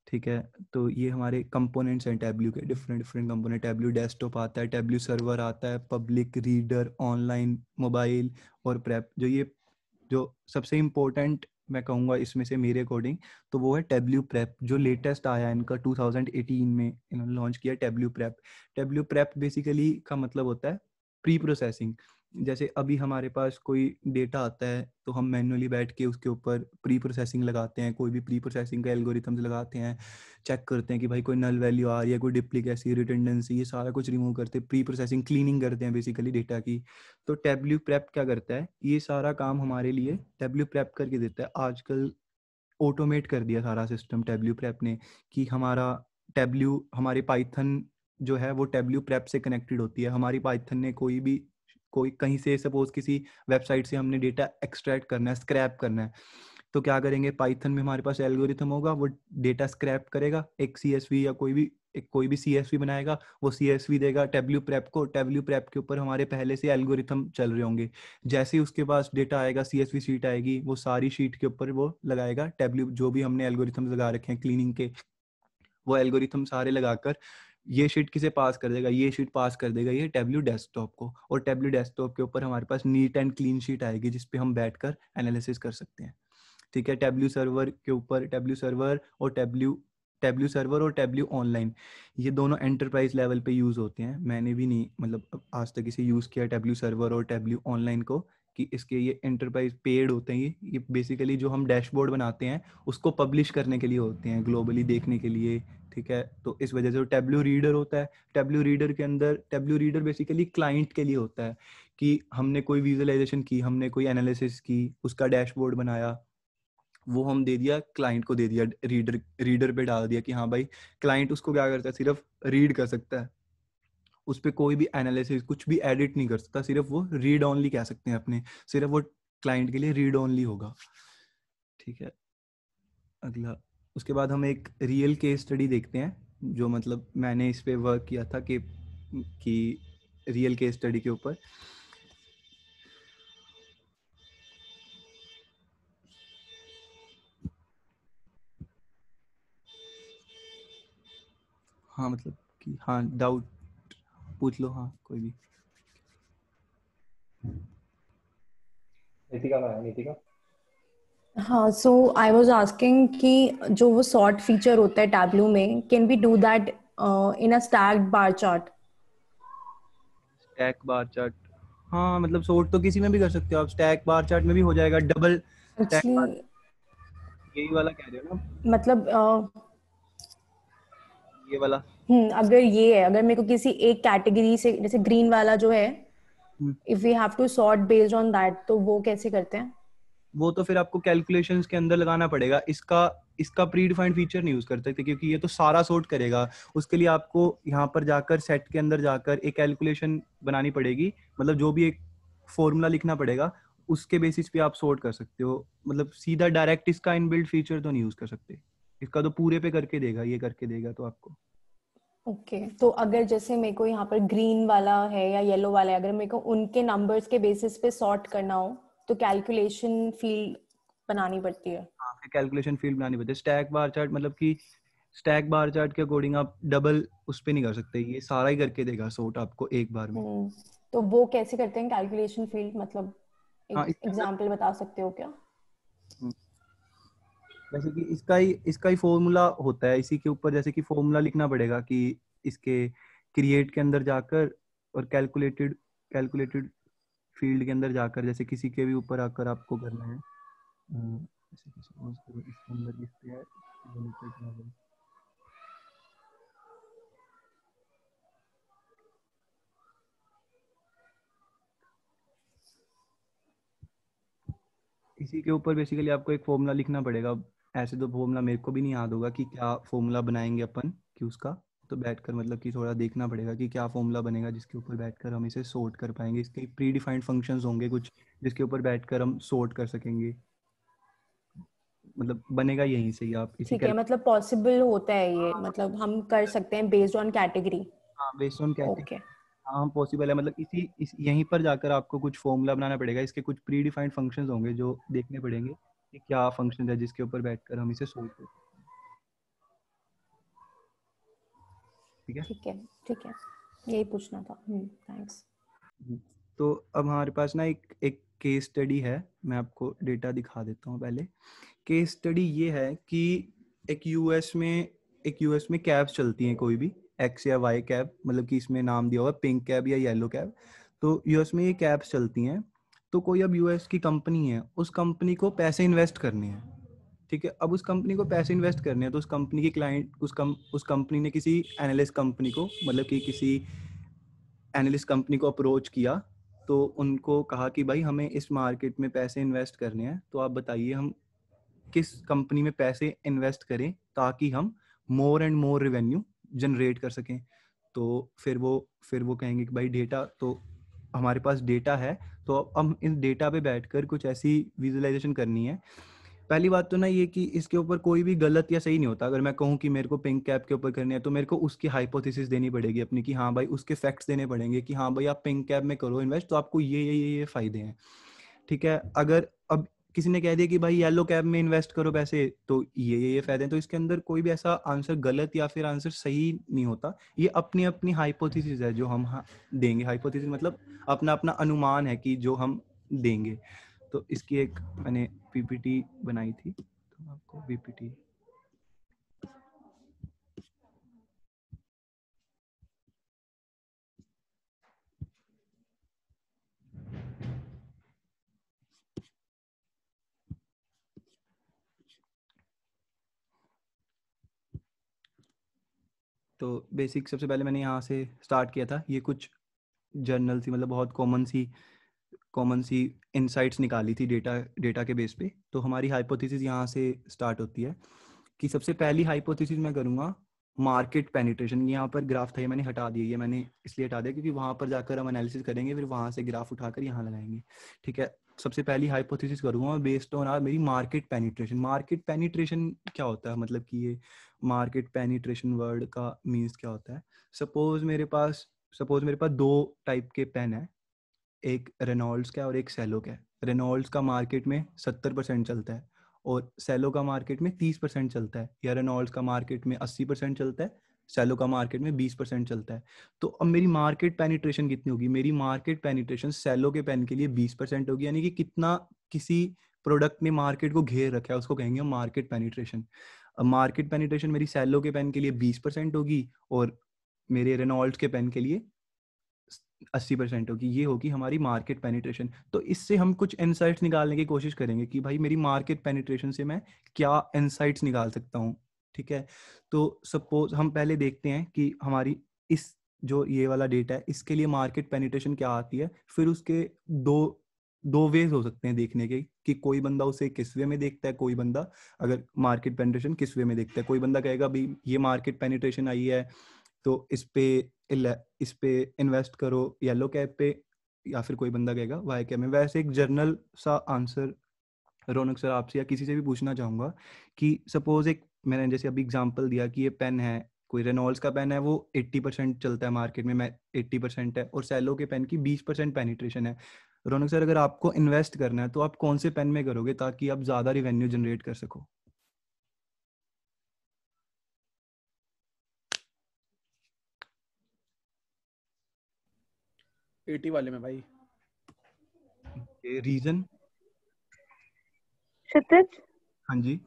ठीक है, तो ये हमारे कंपोनेंट्स हैं टैबल्यू के, different different component. Tableau desktop आता है, टैबल्यू सर्वर आता है, पब्लिक, रीडर, ऑनलाइन, मोबाइल और प्रेप। जो सबसे इम्पोर्टेंट मैं कहूँगा इसमें से मेरे अकॉर्डिंग, तो वो है टेब्ल्यू प्रेप, जो लेटेस्ट आया है इनका 2018 में इन्होंने लॉन्च किया Tableau prep. Tableau prep basically का मतलब होता है प्री प्रोसेसिंग। जैसे अभी हमारे पास कोई डेटा आता है तो हम मैन्युअली बैठ के उसके ऊपर प्री प्रोसेसिंग लगाते हैं, कोई भी प्री प्रोसेसिंग का एल्गोरिथम्स लगाते हैं, चेक करते हैं कि भाई कोई नल वैल्यू आ रही है, कोई डिप्लीकेसी, रिडंडेंसी, ये सारा कुछ रिमूव करते हैं, प्री प्रोसेसिंग क्लीनिंग करते हैं बेसिकली डेटा की। तो टेब्ल्यू प्रेप क्या करता है, ये सारा काम हमारे लिए टेब्ल्यू प्रेप करके देता है। आजकल ऑटोमेट कर दिया सारा सिस्टम टेब्ल्यू प्रेप ने, कि हमारा टेब्ल्यू, हमारी पाइथन जो है वो टेब्ल्यू प्रेप से कनेक्टेड होती है। हमारी पाइथन ने कोई कहीं से सपोज किसी वेबसाइट से हमने डेटा एक्सट्रैक्ट करना है, स्क्रैप करना है, तो क्या करेंगे, पाइथन में हमारे पास एल्गोरिथम होगा, वो डेटा स्क्रैप करेगा, एक सीएसवी या कोई भी सीएसवी बनाएगा, वो सीएसवी देगा टेब्ल्यू प्रेप को। टेब्ल्यू प्रेप के ऊपर हमारे पहले से एल्गोरिथम चल रहे होंगे, जैसे ही उसके पास डेटा आएगा, सीएसवी शीट आएगी, वो सारी शीट के ऊपर वो लगाएगा टेब्ल्यू, जो भी हमने एल्गोरिथम लगा रखे हैं क्लीनिंग के, वो एल्गोरिथम सारे लगाकर ये शीट किसे पास कर देगा, ये शीट पास कर देगा ये टेब्ल्यू डेस्कटॉप को, और टेब्ल्यू डेस्कटॉप के ऊपर हमारे पास नीट एंड क्लीन शीट आएगी जिसपे हम बैठकर एनालिसिस कर सकते हैं। ठीक है, टेब्ल्यू सर्वर के ऊपर टेब्ल्यू सर्वर और टेब्ल्यू ऑनलाइन, ये दोनों एंटरप्राइज लेवल पे यूज़ होते हैं। मैंने भी नहीं मतलब आज तक इसे यूज़ किया टेब्ल्यू सर्वर और टेब्ल्यू ऑनलाइन को, कि इसके ये एंटरप्राइज पेड होते हैं। ये बेसिकली जो हम डैशबोर्ड बनाते हैं उसको पब्लिश करने के लिए होते हैं, ग्लोबली देखने के लिए। ठीक है, तो इस वजह से टेब्ल्यू रीडर होता है। टेब्ल्यू रीडर के अंदर, टेब्ल्यू रीडर बेसिकली क्लाइंट के लिए होता है, कि हमने कोई विजुअलाइजेशन की, हमने कोई एनालिसिस की, उसका डैशबोर्ड बनाया, वो हम दे दिया क्लाइंट को, दे दिया रीडर पे डाल दिया कि हाँ भाई, क्लाइंट उसको क्या करता है, सिर्फ रीड कर सकता है, उस पर कोई भी एनालिसिस कुछ भी एडिट नहीं कर सकता, सिर्फ वो रीड ओनली कह सकते हैं अपने, सिर्फ वो क्लाइंट के लिए रीड ओनली होगा। ठीक है, अगला, उसके बाद हम एक रियल केस स्टडी देखते हैं, जो मतलब मैंने इस पे वर्क किया था कि रियल केस स्टडी के ऊपर। हाँ मतलब कि हाँ, डाउट पूछ लो, हाँ कोई भी। नितिका का है, नितिका। हाँ, सो आई वाज आस्किंग कि जो वो सॉर्ट फीचर होता है टैब्लू में, can we do that in a stacked bar chart? Stack bar chart, हाँ मतलब सोर्ट तो किसी में भी कर सकते हो आप, स्टैक बार चार्ट में भी हो जाएगा, डबल स्टैक बार, एक्चुअली यही वाला कह रहे हो ना, मतलब ये वाला। अगर ये है, अगर मेरे को किसी एक कैटेगरी से, जैसे ग्रीन वाला जो है, hmm, if we have to sort based on that, तो वो कैसे करते हैं? वो तो फिर आपको कैलकुलेशंस के अंदर लगाना पड़ेगा। इसका प्री डिफाइंड फीचर नहीं यूज कर सकते, क्योंकि ये तो सारा सॉर्ट करेगा। उसके लिए आपको यहाँ पर जाकर सेट के अंदर जाकर एक कैलकुलेशन बनानी पड़ेगी, मतलब जो भी एक फॉर्मूला लिखना पड़ेगा, उसके बेसिस पे आप सॉर्ट कर सकते हो। मतलब सीधा डायरेक्ट इसका इनबिल्ट फीचर तो नहीं यूज कर सकते, इसका तो पूरे पे करके देगा, ये करके देगा तो आपको। ओके, तो अगर जैसे मेरे को यहाँ पर ग्रीन वाला है या येलो वाला है, अगर मेरे को उनके नंबर्स के बेसिस पे सॉर्ट करना हो, तो कैलकुलेशन फील्ड बनानी पड़ती है? हाँ, फिर कैलकुलेशन फील्ड बनानी पड़ती है। स्टैक बार चार्ट मतलब कि स्टैक बार चार्ट के अकॉर्डिंग आप डबल उस पे नहीं कर सकते, ये सारा ही करके देगा सॉर्ट आपको एक बार में। तो वो कैसे करते हैं कैलकुलेशन फील्ड, मतलब हाँ, एक इसके अंदर एग्जांपल बता सकते हो क्या? हम्म, जैसे कि इसका ही फॉर्मूला होता है, इसी के ऊपर जैसे कि फॉर्मूला लिखना पड़ेगा कि इसके क्रिएट के अंदर जाकर और कैलकुलेटेड कैलकुलेटेड फील्ड के अंदर जाकर, जैसे किसी के भी ऊपर आकर आपको करना है। जैसे कि suppose करो इसके अंदर लिखते हैं limited level। इसी के ऊपर बेसिकली आपको एक फॉर्मूला लिखना पड़ेगा। ऐसे तो फॉर्मूला मेरे को भी नहीं याद होगा कि क्या फॉर्मूला बनाएंगे अपन, कि उसका तो बैठकर मतलब कि थोड़ा देखना पड़ेगा कि क्या फॉर्मूला बनेगा जिसके ऊपर बैठकर हम इसे सॉर्ट कर पाएंगे। इसके प्री डिफाइंड फंक्शंस होंगे कुछ, जिसके ऊपर बैठकर हम सॉर्ट कर सकेंगे। मतलब बनेगा यहीं से ही, आप इसी ठीक है, मतलब पॉसिबल होता है ये, मतलब हम कर सकते हैं बेस्ड ऑन कैटेगरी? हाँ बेस्ड ऑन कैटेगरी। ओके। हाँ पॉसिबल है, मतलब यहीं पर जाकर आपको कुछ फॉर्मूला बनाना पड़ेगा, इसके कुछ प्री डिफाइंड फंक्शंस होंगे जो देखने पड़ेंगे कि क्या फंक्शन है जिसके ऊपर बैठकर हम इसे सॉल्व कर सकते हैं। ठीक है। ठीक है, ठीक है, यही पूछना था। थैंक्स। हम्म। तो अब हमारे पास ना एक एक केस स्टडी है, मैं आपको डेटा दिखा देता हूँ पहले। केस स्टडी ये है कि एक यूएस में कैब्स चलती हैं, कोई भी एक्स या वाई कैब, मतलब कि इसमें नाम दिया हुआ पिंक कैब या येलो कैब। तो यूएस में ये कैब्स चलती हैं। तो कोई अब यूएस की कंपनी है, उस कंपनी को पैसे इन्वेस्ट करने हैं, ठीक है। अब उस कंपनी को पैसे इन्वेस्ट करने हैं, तो उस कंपनी के क्लाइंट उस कंपनी ने किसी एनालिस्ट कंपनी को, मतलब कि किसी एनालिस्ट कंपनी को अप्रोच किया। तो उनको कहा कि भाई हमें इस मार्केट में पैसे इन्वेस्ट करने हैं, तो आप बताइए हम किस कंपनी में पैसे इन्वेस्ट करें ताकि हम more and more revenue generate कर सकें। तो फिर वो कहेंगे कि भाई डेटा, तो हमारे पास डेटा है, तो हम इस डेटा पे बैठकर कुछ ऐसी विजुअलाइजेशन करनी है। पहली बात तो ना ये कि इसके ऊपर कोई भी गलत या सही नहीं होता। अगर मैं कहूँ कि मेरे को पिंक कैप के ऊपर करनी है, तो मेरे को उसकी हाइपोथेसिस देनी पड़ेगी अपनी, कि हाँ भाई उसके फैक्ट्स देने पड़ेंगे कि हाँ भाई आप पिंक कैप में करो इन्वेस्ट, तो आपको ये फायदे हैं, ठीक है। अगर अब किसी ने कह दिया कि भाई येलो कैब में इन्वेस्ट करो पैसे, तो ये फायदे हैं, तो इसके अंदर कोई भी ऐसा आंसर गलत या फिर आंसर सही नहीं होता। ये अपनी अपनी हाइपोथेसिस है जो हम देंगे। हाइपोथेसिस मतलब अपना अपना अनुमान है कि जो हम देंगे। तो इसकी एक मैंने पीपीटी बनाई थी, तो आपको पीपीटी तो बेसिक सबसे पहले मैंने यहाँ से स्टार्ट किया था। ये कुछ जर्नल थी, मतलब बहुत कॉमन सी इनसाइट्स निकाली थी डेटा के बेस पे। तो हमारी हाइपोथेसिस यहाँ से स्टार्ट होती है कि सबसे पहली हाइपोथेसिस मैं करूँगा मार्केट पेनिट्रेशन। यहाँ पर ग्राफ था, ये मैंने हटा दिया। ये मैंने इसलिए हटा दिया क्योंकि वहाँ पर जाकर हम एनालिसिस करेंगे, फिर वहाँ से ग्राफ उठाकर यहाँ लगाएंगे, ठीक है। सबसे पहली हाइपोथेसिस करूँगा बेस्ड ऑन मेरी मार्केट पेनिट्रेशन। मार्केट पेनिट्रेशन क्या होता है, मतलब कि ये मार्केट पेनिट्रेशन वर्ड का मीन्स क्या होता है। सपोज मेरे पास दो टाइप के पेन है, एक रेनॉल्ड्स का और एक सेलो का है। रेनॉल्ड्स का मार्केट में 70% चलता है और सेलो का मार्केट में 30% चलता है, या रेनॉल्ड्स का मार्केट में 80% चलता है, सेलो का मार्केट में 20% चलता है। तो अब मेरी मार्केट पेनिट्रेशन कितनी होगी? मेरी मार्केट पेनिट्रेशन सेलो के पेन के लिए 20% होगी, यानी कि कितना किसी प्रोडक्ट ने मार्केट को घेर रखा है उसको कहेंगे हम मार्केट पेनिट्रेशन। अब मार्केट पेनिट्रेशन मेरी सेलो के पेन के लिए 20% होगी और मेरे रेनॉल्ड्स के पेन के लिए 80% होगी। ये होगी हमारी मार्केट पेनिट्रेशन। तो इससे हम कुछ इनसाइट्स निकालने की कोशिश करेंगे कि भाई मेरी मार्केट पेनिट्रेशन से मैं क्या इनसाइट्स निकाल सकता हूँ, ठीक है। तो सपोज हम पहले देखते हैं कि हमारी इस जो ये वाला डेटा है इसके लिए मार्केट पेनिट्रेशन क्या आती है। फिर उसके दो दो वेज हो सकते हैं देखने के, कि कोई बंदा उसे किस वे में देखता है, कोई बंदा अगर मार्केट पेनिट्रेशन किस वे में देखता है। कोई बंदा कहेगा भाई ये मार्केट पेनिट्रेशन आई है तो इस पे इन्वेस्ट करो येलो कैप पे, या फिर कोई बंदा कहेगा वाई कैप में। वैसे एक जर्नल सा आंसर रौनक सर आपसे या किसी से भी पूछना चाहूँगा कि सपोज एक मैंने जैसे अभी एग्जांपल दिया कि ये पेन है, कोई रेनॉल्ड्स का पेन है, वो 80% चलता है मार्केट में, मैं 80% है, और सेलो के पेन की 20% पेनिट्रेशन है। रौनक सर अगर आपको इन्वेस्ट करना है तो आप कौन से पेन में करोगे ताकि आप ज़्यादा रिवेन्यू जनरेट कर सको? एटी वाले में भाई। रीजन? क्षितिज हाँ जी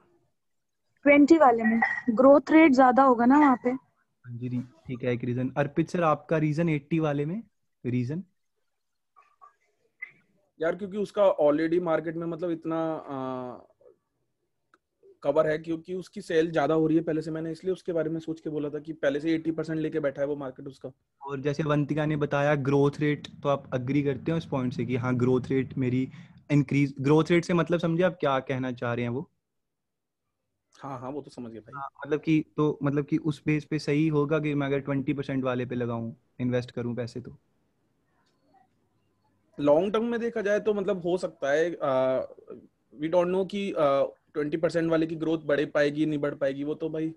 20 वाले में ग्रोथ रेट ज्यादा होगा ना वहाँ पे। हाँ जी ठीक है, एक रीजन। अर्पित सर आपका रीजन 80 वाले में रीजन? यार क्योंकि उसका ऑलरेडी मार्केट में मतलब इतना कवर है, क्योंकि उसकी सेल ज्यादा हो रही है पहले से, मैंने इसलिए उसके बारे में सोच के बोला था कि पहले से 80% लेके बैठा है वो मार्केट उसका। और जैसे अवंतिका ने बताया ग्रोथ रेट, तो आप अग्री करते हो इस पॉइंट से कि हाँ ग्रोथ रेट मेरी इंक्रीज, ग्रोथ रेट से मतलब समझे आप क्या कहना चाह रहे हैं वो? हाँ हाँ वो तो समझ गया भाई। हाँ, मतलब कि उस बेस पे सही होगा कि मैं अगर 20% वाले पे लगाऊं, इन्वेस्ट करूं पैसे तो? लॉन्ग टर्म में देखा जाए तो मतलब हो सकता है, वी डोंट नो कि 20% वाले की ग्रोथ बढ़ पाएगी नहीं बढ़ पाएगी, वो तो भाई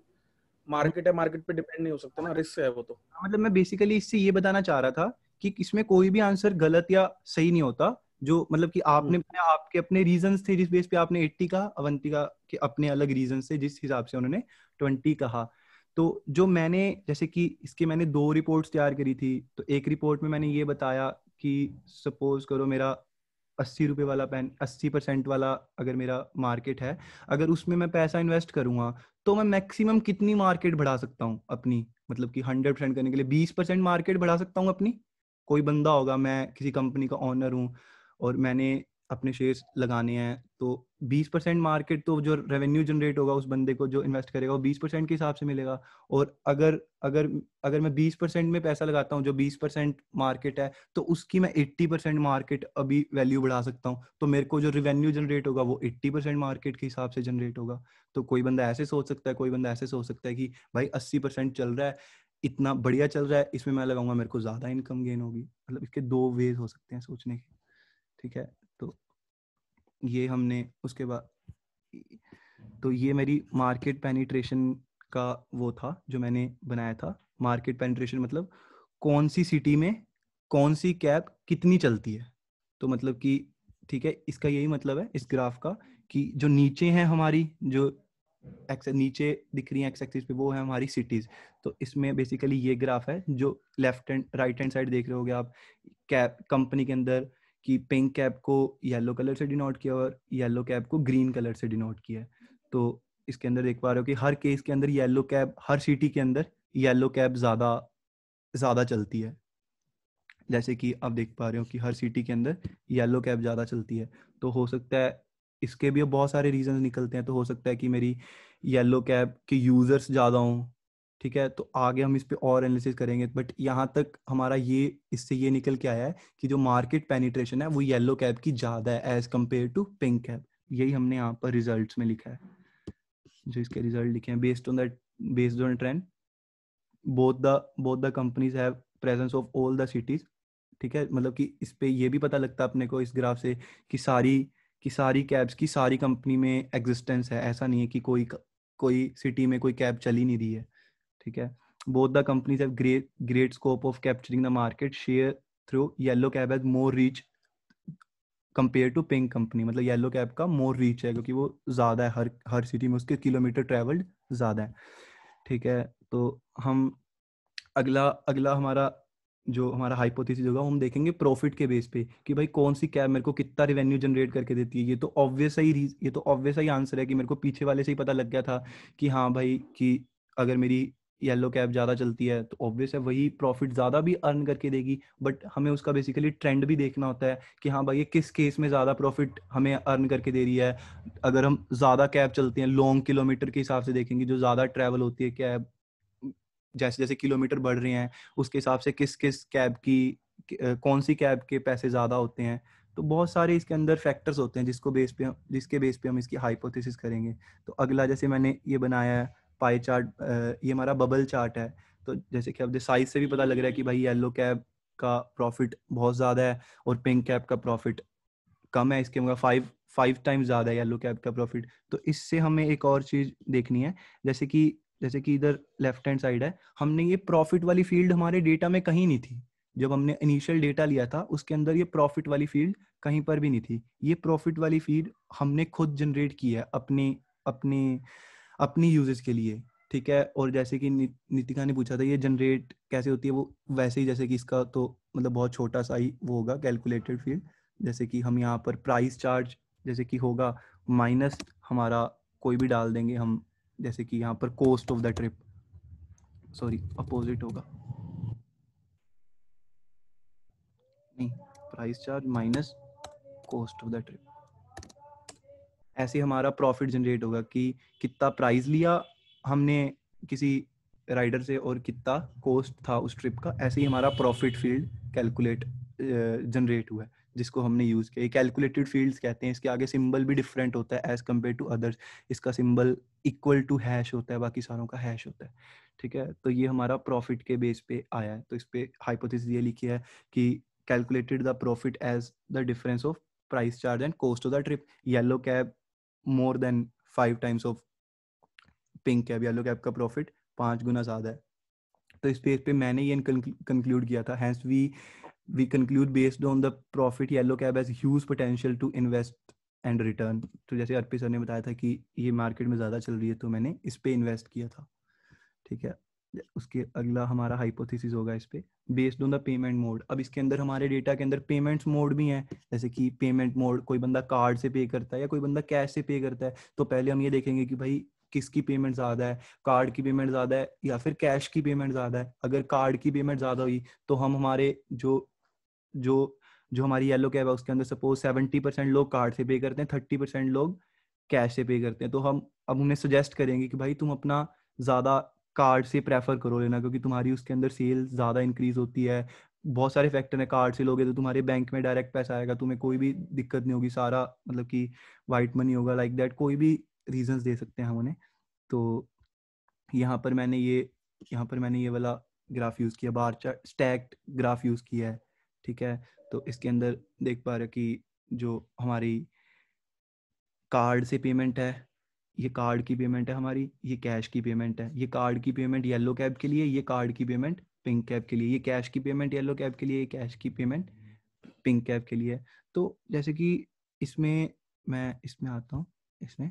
मार्केट है, मार्केट पे डिपेंड नहीं हो सकता ना, रिस्क है वो तो। मतलब मैं बेसिकली इससे ये बताना चाह रहा था कि इसमें कोई भी आंसर गलत या सही नहीं होता। जो मतलब कि आपके अपने रीजंस थे जिस बेस पे आपने 80 कहा, अवंतिका के अपने अलग रीजंस थे जिस हिसाब से उन्होंने 20 कहा। तो जो मैंने जैसे कि इसके मैंने दो रिपोर्ट्स तैयार करी थी। तो एक रिपोर्ट में मैंने ये बताया कि सपोज करो मेरा 80 रुपये वाला पेन 80% वाला अगर मेरा मार्केट है, अगर उसमें मैं पैसा इन्वेस्ट करूँगा तो मैं मैक्सिमम कितनी मार्केट बढ़ा सकता हूँ अपनी, मतलब कि 100% करने के लिए 20% मार्केट बढ़ा सकता हूँ अपनी। कोई बंदा होगा, मैं किसी कंपनी का ओनर हूँ और मैंने अपने शेयर्स लगाने हैं, तो 20% मार्केट तो जो रेवेन्यू जनरेट होगा उस बंदे को जो इन्वेस्ट करेगा वो 20% के हिसाब से मिलेगा। और अगर अगर अगर मैं 20% में पैसा लगाता हूँ, जो 20% मार्केट है, तो उसकी मैं 80% मार्केट अभी वैल्यू बढ़ा सकता हूँ, तो मेरे को जो रेवेन्यू जनरेट होगा वो 80% मार्केट के हिसाब से जनरेट होगा। तो कोई बंदा ऐसे सोच सकता है, कोई बंदा ऐसे सोच सकता है कि भाई 80% चल रहा है, इतना बढ़िया चल रहा है, इसमें मैं लगाऊंगा मेरे को ज्यादा इनकम गेन होगी। मतलब इसके दो वेज हो सकते हैं सोचने के, ठीक है। तो ये हमने उसके बाद, तो ये मेरी मार्केट पेनिट्रेशन का वो था जो मैंने बनाया था। मार्केट पेनिट्रेशन मतलब कौन सी सिटी में कौन सी कैब कितनी चलती है। तो मतलब कि ठीक है, इसका यही मतलब है इस ग्राफ का कि जो नीचे है हमारी, जो एक्स नीचे दिख रही है एक्स एक्सिस पे, वो है हमारी सिटीज। तो इसमें बेसिकली ये ग्राफ है जो left and right hand side देख रहे होगे आप, कैब कंपनी के अंदर कि पिंक कैब को येलो कलर से डिनोट किया और येलो कैब को ग्रीन कलर से डिनोट किया है। तो इसके अंदर देख पा रहे हो कि हर केस के अंदर येलो कैब, हर सिटी के अंदर येलो कैब ज्यादा ज्यादा चलती है। जैसे कि आप देख पा रहे हो कि हर सिटी के अंदर येलो कैब ज़्यादा चलती है। तो हो सकता है इसके भी बहुत सारे रीजन निकलते हैं। तो हो सकता है कि मेरी येलो कैब के यूज़र्स ज़्यादा हों, ठीक है। तो आगे हम इस पे और एनालिसिस करेंगे, बट यहाँ तक हमारा ये इससे ये निकल के आया है कि जो मार्केट पेनिट्रेशन है वो येलो कैब की ज़्यादा है as compare to pink cab. यही हमने यहाँ पर रिजल्ट्स में लिखा है, जो इसके रिजल्ट लिखे हैं based on trend both the companies have presence of all the cities, ठीक है। मतलब कि इस पे ये भी पता लगता है अपने को इस ग्राफ से कि सारी कैब्स की सारी कंपनी में एग्जिस्टेंस है। ऐसा नहीं है कि कोई सिटी में कोई कैब चल ही नहीं रही है, ठीक है। Both the companies have great scope of capturing the market share through yellow cab has more reach compare to pink company. मतलब येलो कैब का मोर रीच है क्योंकि वो ज़्यादा है, हर सिटी में उसके किलोमीटर ट्रेवल्ड ज़्यादा है, ठीक है। तो हम अगला अगला हमारा हाइपोथेसिस होगा, हम देखेंगे प्रॉफिट के बेस पे कि भाई कौन सी कैब मेरे को कितना रेवेन्यू जनरेट करके देती है। ये तो ऑब्वियस ही आंसर है कि मेरे को पीछे वाले से ही पता लग गया था कि हाँ भाई कि अगर मेरी येलो कैब ज़्यादा चलती है तो ऑब्वियस है वही प्रॉफिट ज़्यादा भी अर्न करके देगी। बट हमें उसका बेसिकली ट्रेंड भी देखना होता है कि हाँ भाई ये किस केस में ज़्यादा प्रॉफिट हमें अर्न करके दे रही है। अगर हम ज़्यादा कैब चलती हैं, लॉन्ग किलोमीटर के हिसाब से देखेंगे, जो ज़्यादा ट्रैवल होती है कैब, जैसे जैसे किलोमीटर बढ़ रहे हैं उसके हिसाब से किस किस कैब की कौन सी कैब के पैसे ज़्यादा होते हैं। तो बहुत सारे इसके अंदर फैक्टर्स होते हैं जिसके बेस पे हम इसकी हाइपोथेसिस करेंगे। तो अगला जैसे मैंने ये बनाया है पाई चार्ट, ये हमारा बबल चार्ट है। तो जैसे कि अब साइज से भी पता लग रहा है कि भाई येलो कैब का प्रॉफिट बहुत ज़्यादा है और पिंक कैब का प्रॉफिट कम है। इसके मतलब 5 टाइम्स ज़्यादा है येलो कैब का प्रॉफिट। तो इससे हमें एक और चीज़ देखनी है, जैसे कि इधर लेफ्ट हैंड साइड है, हमने ये प्रॉफिट वाली फील्ड हमारे डेटा में कहीं नहीं थी। जब हमने इनिशियल डेटा लिया था उसके अंदर ये प्रॉफिट वाली फील्ड कहीं पर भी नहीं थी। ये प्रॉफिट वाली फील्ड हमने खुद जनरेट की है अपनी यूजेस के लिए, ठीक है। और जैसे कि नितिका ने पूछा था ये जनरेट कैसे होती है, वो वैसे ही जैसे कि इसका तो मतलब बहुत छोटा सा ही वो होगा कैलकुलेटेड फील्ड। जैसे कि हम यहाँ पर प्राइस चार्ज जैसे कि होगा माइनस हमारा कोई भी डाल देंगे हम, जैसे कि यहाँ पर cost of the trip, sorry opposite होगा, नहीं, price charge minus cost of the trip. ऐसे हमारा प्रॉफिट जनरेट होगा कि कितना प्राइस लिया हमने किसी राइडर से और कितना कॉस्ट था उस ट्रिप का। ऐसे ही हमारा प्रॉफिट फील्ड कैलकुलेट जनरेट हुआ है जिसको हमने यूज़ किया। कैलकुलेटेड फील्ड्स कहते हैं। इसके आगे सिंबल भी डिफरेंट होता है एज कम्पेयर टू अदर्स। इसका सिंबल इक्वल टू हैश होता है, बाकी सारों का हैश होता है, ठीक है। तो ये हमारा प्रॉफिट के बेस पे आया है। तो इस पे हाइपोथेसिस ये लिखी है कि calculated the profit as the difference of price charge and cost of the trip. Yellow cab more than 5 times of pink cab. Yellow cab का प्रॉफिट 5 गुना ज़्यादा है। तो इस पेज पे मैंने ये कंक्लूड किया था। Hence we conclude based on the profit yellow cab has huge potential to invest and return. तो जैसे अर्पित सर ने बताया था कि ये मार्केट में ज़्यादा चल रही है तो मैंने इस पे इन्वेस्ट किया था, ठीक है। उसके अगला हमारा हाइपोथेसिस होगा इस पे based on the payment mode. अब इसके अंदर हमारे डेटा के अंदर पेमेंट्स मोड भी हैं, जैसे कि पेमेंट मोड कोई बंदा कार्ड से पे करता है या कोई बंदा कैश से पे करता है। तो पहले हम ये देखेंगे कि भाई किसकी पेमेंट ज़्यादा है, कार्ड की पेमेंट ज़्यादा है या फिर कैश की पेमेंट ज़्यादा है। अगर कार्ड की पेमेंट ज़्यादा हुई तो हम हमारे जो जो जो हमारी येलो कैब है उसके अंदर सपोज 70% लोग कार्ड से पे करते हैं, 30% लोग कैश से पे करते हैं। तो हम अब उन्हें सजेस्ट करेंगे कि भाई तुम अपना ज़्यादा कार्ड से प्रेफर करो लेना, क्योंकि तुम्हारी उसके अंदर सेल ज़्यादा इंक्रीज होती है। बहुत सारे फैक्टर हैं, कार्ड से लोगे तो तुम्हारे बैंक में डायरेक्ट पैसा आएगा, तुम्हें कोई भी दिक्कत नहीं होगी, सारा मतलब कि वाइट मनी होगा, लाइक दैट कोई भी रीजंस दे सकते हैं हम उन्हें। तो यहाँ पर मैंने ये वाला ग्राफ यूज़ किया, bar chart stacked graph use किया है, ठीक है। तो इसके अंदर देख पा रहे हो कि जो हमारी कार्ड से पेमेंट है, ये कार्ड की पेमेंट है हमारी, ये कैश की पेमेंट है। ये कार्ड की पेमेंट येलो कैब के लिए, ये कार्ड की पेमेंट पिंक कैब के लिए, ये कैश की पेमेंट येलो कैब के लिए, ये कैश की पेमेंट पिंक कैब के लिए। तो जैसे कि इसमें मैं इसमें आता हूँ, इसमें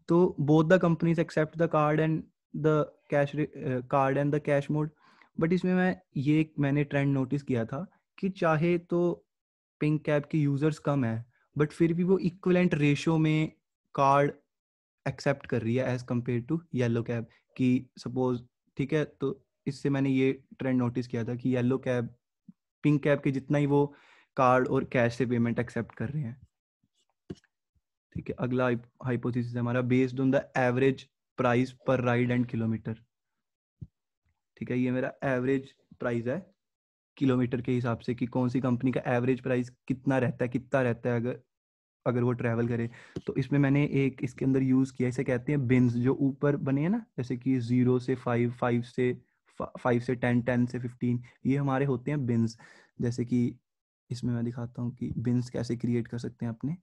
तो both the companies accept the card and the cash mode. But इसमें मैंने ट्रेंड नोटिस किया था कि चाहे तो पिंक कैब के यूजर्स कम है बट फिर भी वो इक्विवेलेंट रेशियो में कार्ड एक्सेप्ट कर रही है as compare to yellow cab की सपोज, ठीक है। तो इससे मैंने ये ट्रेंड नोटिस किया था कि येलो कैब पिंक कैब के जितना ही वो कार्ड और कैश से पेमेंट एक्सेप्ट कर रहे हैं, ठीक है। अगला हाइपोथेसिस है हमारा based on the average price पर राइड एंड किलोमीटर, ठीक है। ये मेरा एवरेज प्राइस है किलोमीटर के हिसाब से कि कौन सी कंपनी का एवरेज प्राइस कितना रहता है अगर वो ट्रैवल करे। तो इसमें मैंने एक इसके अंदर यूज़ किया, इसे कहते हैं बिन्स, जो ऊपर बने हैं ना, जैसे कि 0 से 5, 5 से 10, 10 से 15, ये हमारे होते हैं बिन्स। जैसे कि इसमें मैं दिखाता हूँ कि बिन्स कैसे क्रिएट कर सकते हैं अपने।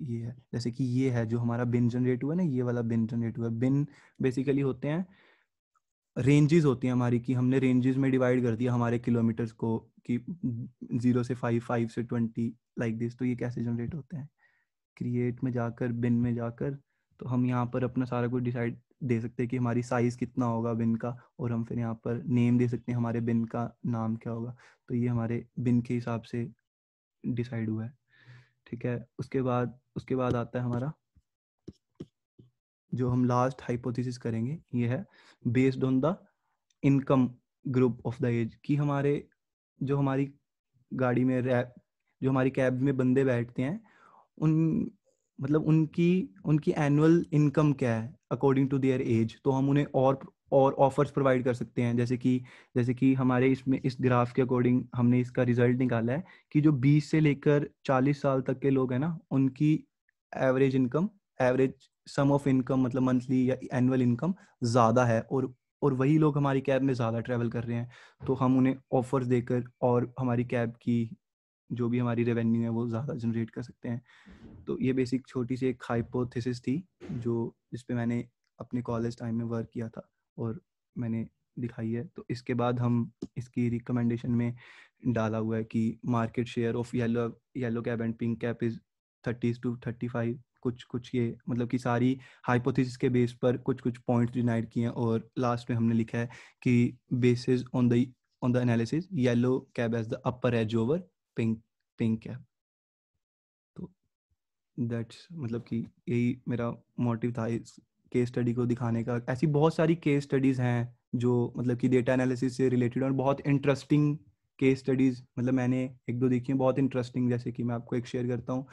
जैसे कि ये है जो हमारा बिन जनरेट हुआ है ना, ये वाला बिन जनरेट हुआ है। बिन बेसिकली होते हैं रेंजेस होती हैं हमारी, कि हमने रेंजेस में डिवाइड कर दिया हमारे किलोमीटर्स को कि 0 से 5, 5 से 20 लाइक दिस। तो ये कैसे जनरेट होते हैं, क्रिएट में जाकर बिन में जाकर, तो हम यहाँ पर अपना सारा कुछ डिसाइड दे सकते हैं कि हमारी साइज़ कितना होगा बिन का, और हम फिर यहाँ पर नेम दे सकते हैं हमारे बिन का नाम क्या होगा। तो ये हमारे बिन के हिसाब से डिसाइड हुआ है, ठीक है। उसके बाद आता है हमारा जो हम लास्ट हाइपोथेसिस करेंगे, ये है based on the income group of the age, कि जो हमारी गाड़ी में जो हमारी कैब में बंदे बैठते हैं उन मतलब उनकी एनुअल इनकम क्या है अकॉर्डिंग टू देयर एज। तो हम उन्हें और ऑफर्स प्रोवाइड कर सकते हैं, जैसे कि हमारे इसमें इस ग्राफ के अकॉर्डिंग हमने इसका रिजल्ट निकाला है कि जो 20 से लेकर 40 साल तक के लोग हैं ना, उनकी एवरेज सम ऑफ इनकम मतलब मंथली या एनुअल इनकम ज़्यादा है, और वही लोग हमारी कैब में ज़्यादा ट्रैवल कर रहे हैं। तो हम उन्हें ऑफर्स देकर और हमारी कैब की जो भी हमारी रेवेन्यू है वो ज़्यादा जनरेट कर सकते हैं। तो ये बेसिक छोटी सी एक हाइपोथेसिस थी जिस पे मैंने अपने कॉलेज टाइम में वर्क किया था और मैंने दिखाई है। तो इसके बाद हम इसकी रिकमेंडेशन में डाला हुआ है कि market share of yellow cab and pink cab is 30 to 35। कुछ ये मतलब कि सारी हाइपोथेसिस के बेस पर कुछ पॉइंट्स डिनाइड किए हैं, और लास्ट में हमने लिखा है कि basis on the analysis yellow cab as the upper edge over pink cab. तो दैट्स मतलब कि यही मेरा मोटिव था इस केस स्टडी को दिखाने का। ऐसी बहुत सारी केस स्टडीज़ हैं जो मतलब कि डेटा एनालिसिस से रिलेटेड और बहुत इंटरेस्टिंग केस स्टडीज़ मतलब मैंने एक दो देखी हैं बहुत इंटरेस्टिंग। जैसे कि मैं आपको एक शेयर करता हूँ,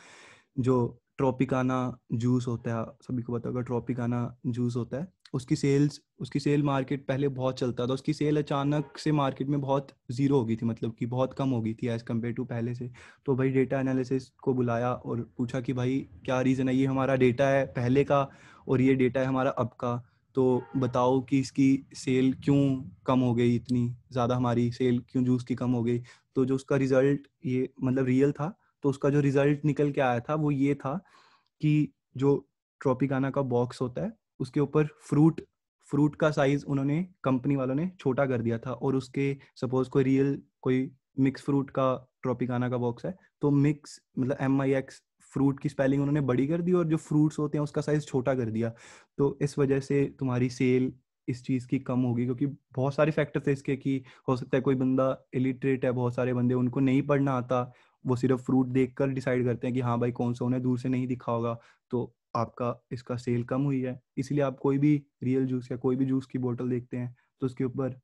जो ट्रॉपिकाना जूस होता है, सभी को पता होगा ट्रॉपिकाना जूस होता है, उसकी सेल मार्केट पहले बहुत चलता था, उसकी सेल अचानक से मार्केट में बहुत ज़ीरो हो गई थी, मतलब कि बहुत कम हो गई थी एज़ कम्पेयर टू पहले से। तो भाई डेटा एनालिसिस को बुलाया और पूछा कि भाई क्या रीज़न है, ये हमारा डेटा है पहले का और ये डेटा है हमारा अब का, तो बताओ कि इसकी सेल क्यों कम हो गई, इतनी ज़्यादा हमारी सेल क्यों जूस की कम हो गई। तो जो उसका रिज़ल्ट ये मतलब रियल था, तो उसका जो रिजल्ट निकल के आया था वो ये था कि जो ट्रॉपिकाना का बॉक्स होता है उसके ऊपर फ्रूट का साइज उन्होंने कंपनी वालों ने छोटा कर दिया था, और उसके सपोज कोई मिक्स फ्रूट का ट्रॉपिकाना का बॉक्स है, तो मिक्स मतलब MIX फ्रूट की स्पेलिंग उन्होंने बड़ी कर दी और जो फ्रूट्स होते हैं उसका साइज छोटा कर दिया। तो इस वजह से तुम्हारी सेल इस चीज़ की कम होगी, क्योंकि बहुत सारे फैक्टर्स है इसके कि हो सकता है कोई बंदा इलिटरेट है, बहुत सारे बंदे उनको नहीं पढ़ना आता, वो सिर्फ फ्रूट देखकर डिसाइड करते हैं कि हाँ भाई कौन सा उन्हें दूर से नहीं दिखा होगा, तो आपका इसका सेल कम हुई है। इसलिए आप कोई भी रियल जूस या कोई भी जूस की बोतल देखते हैं तो उसके ऊपर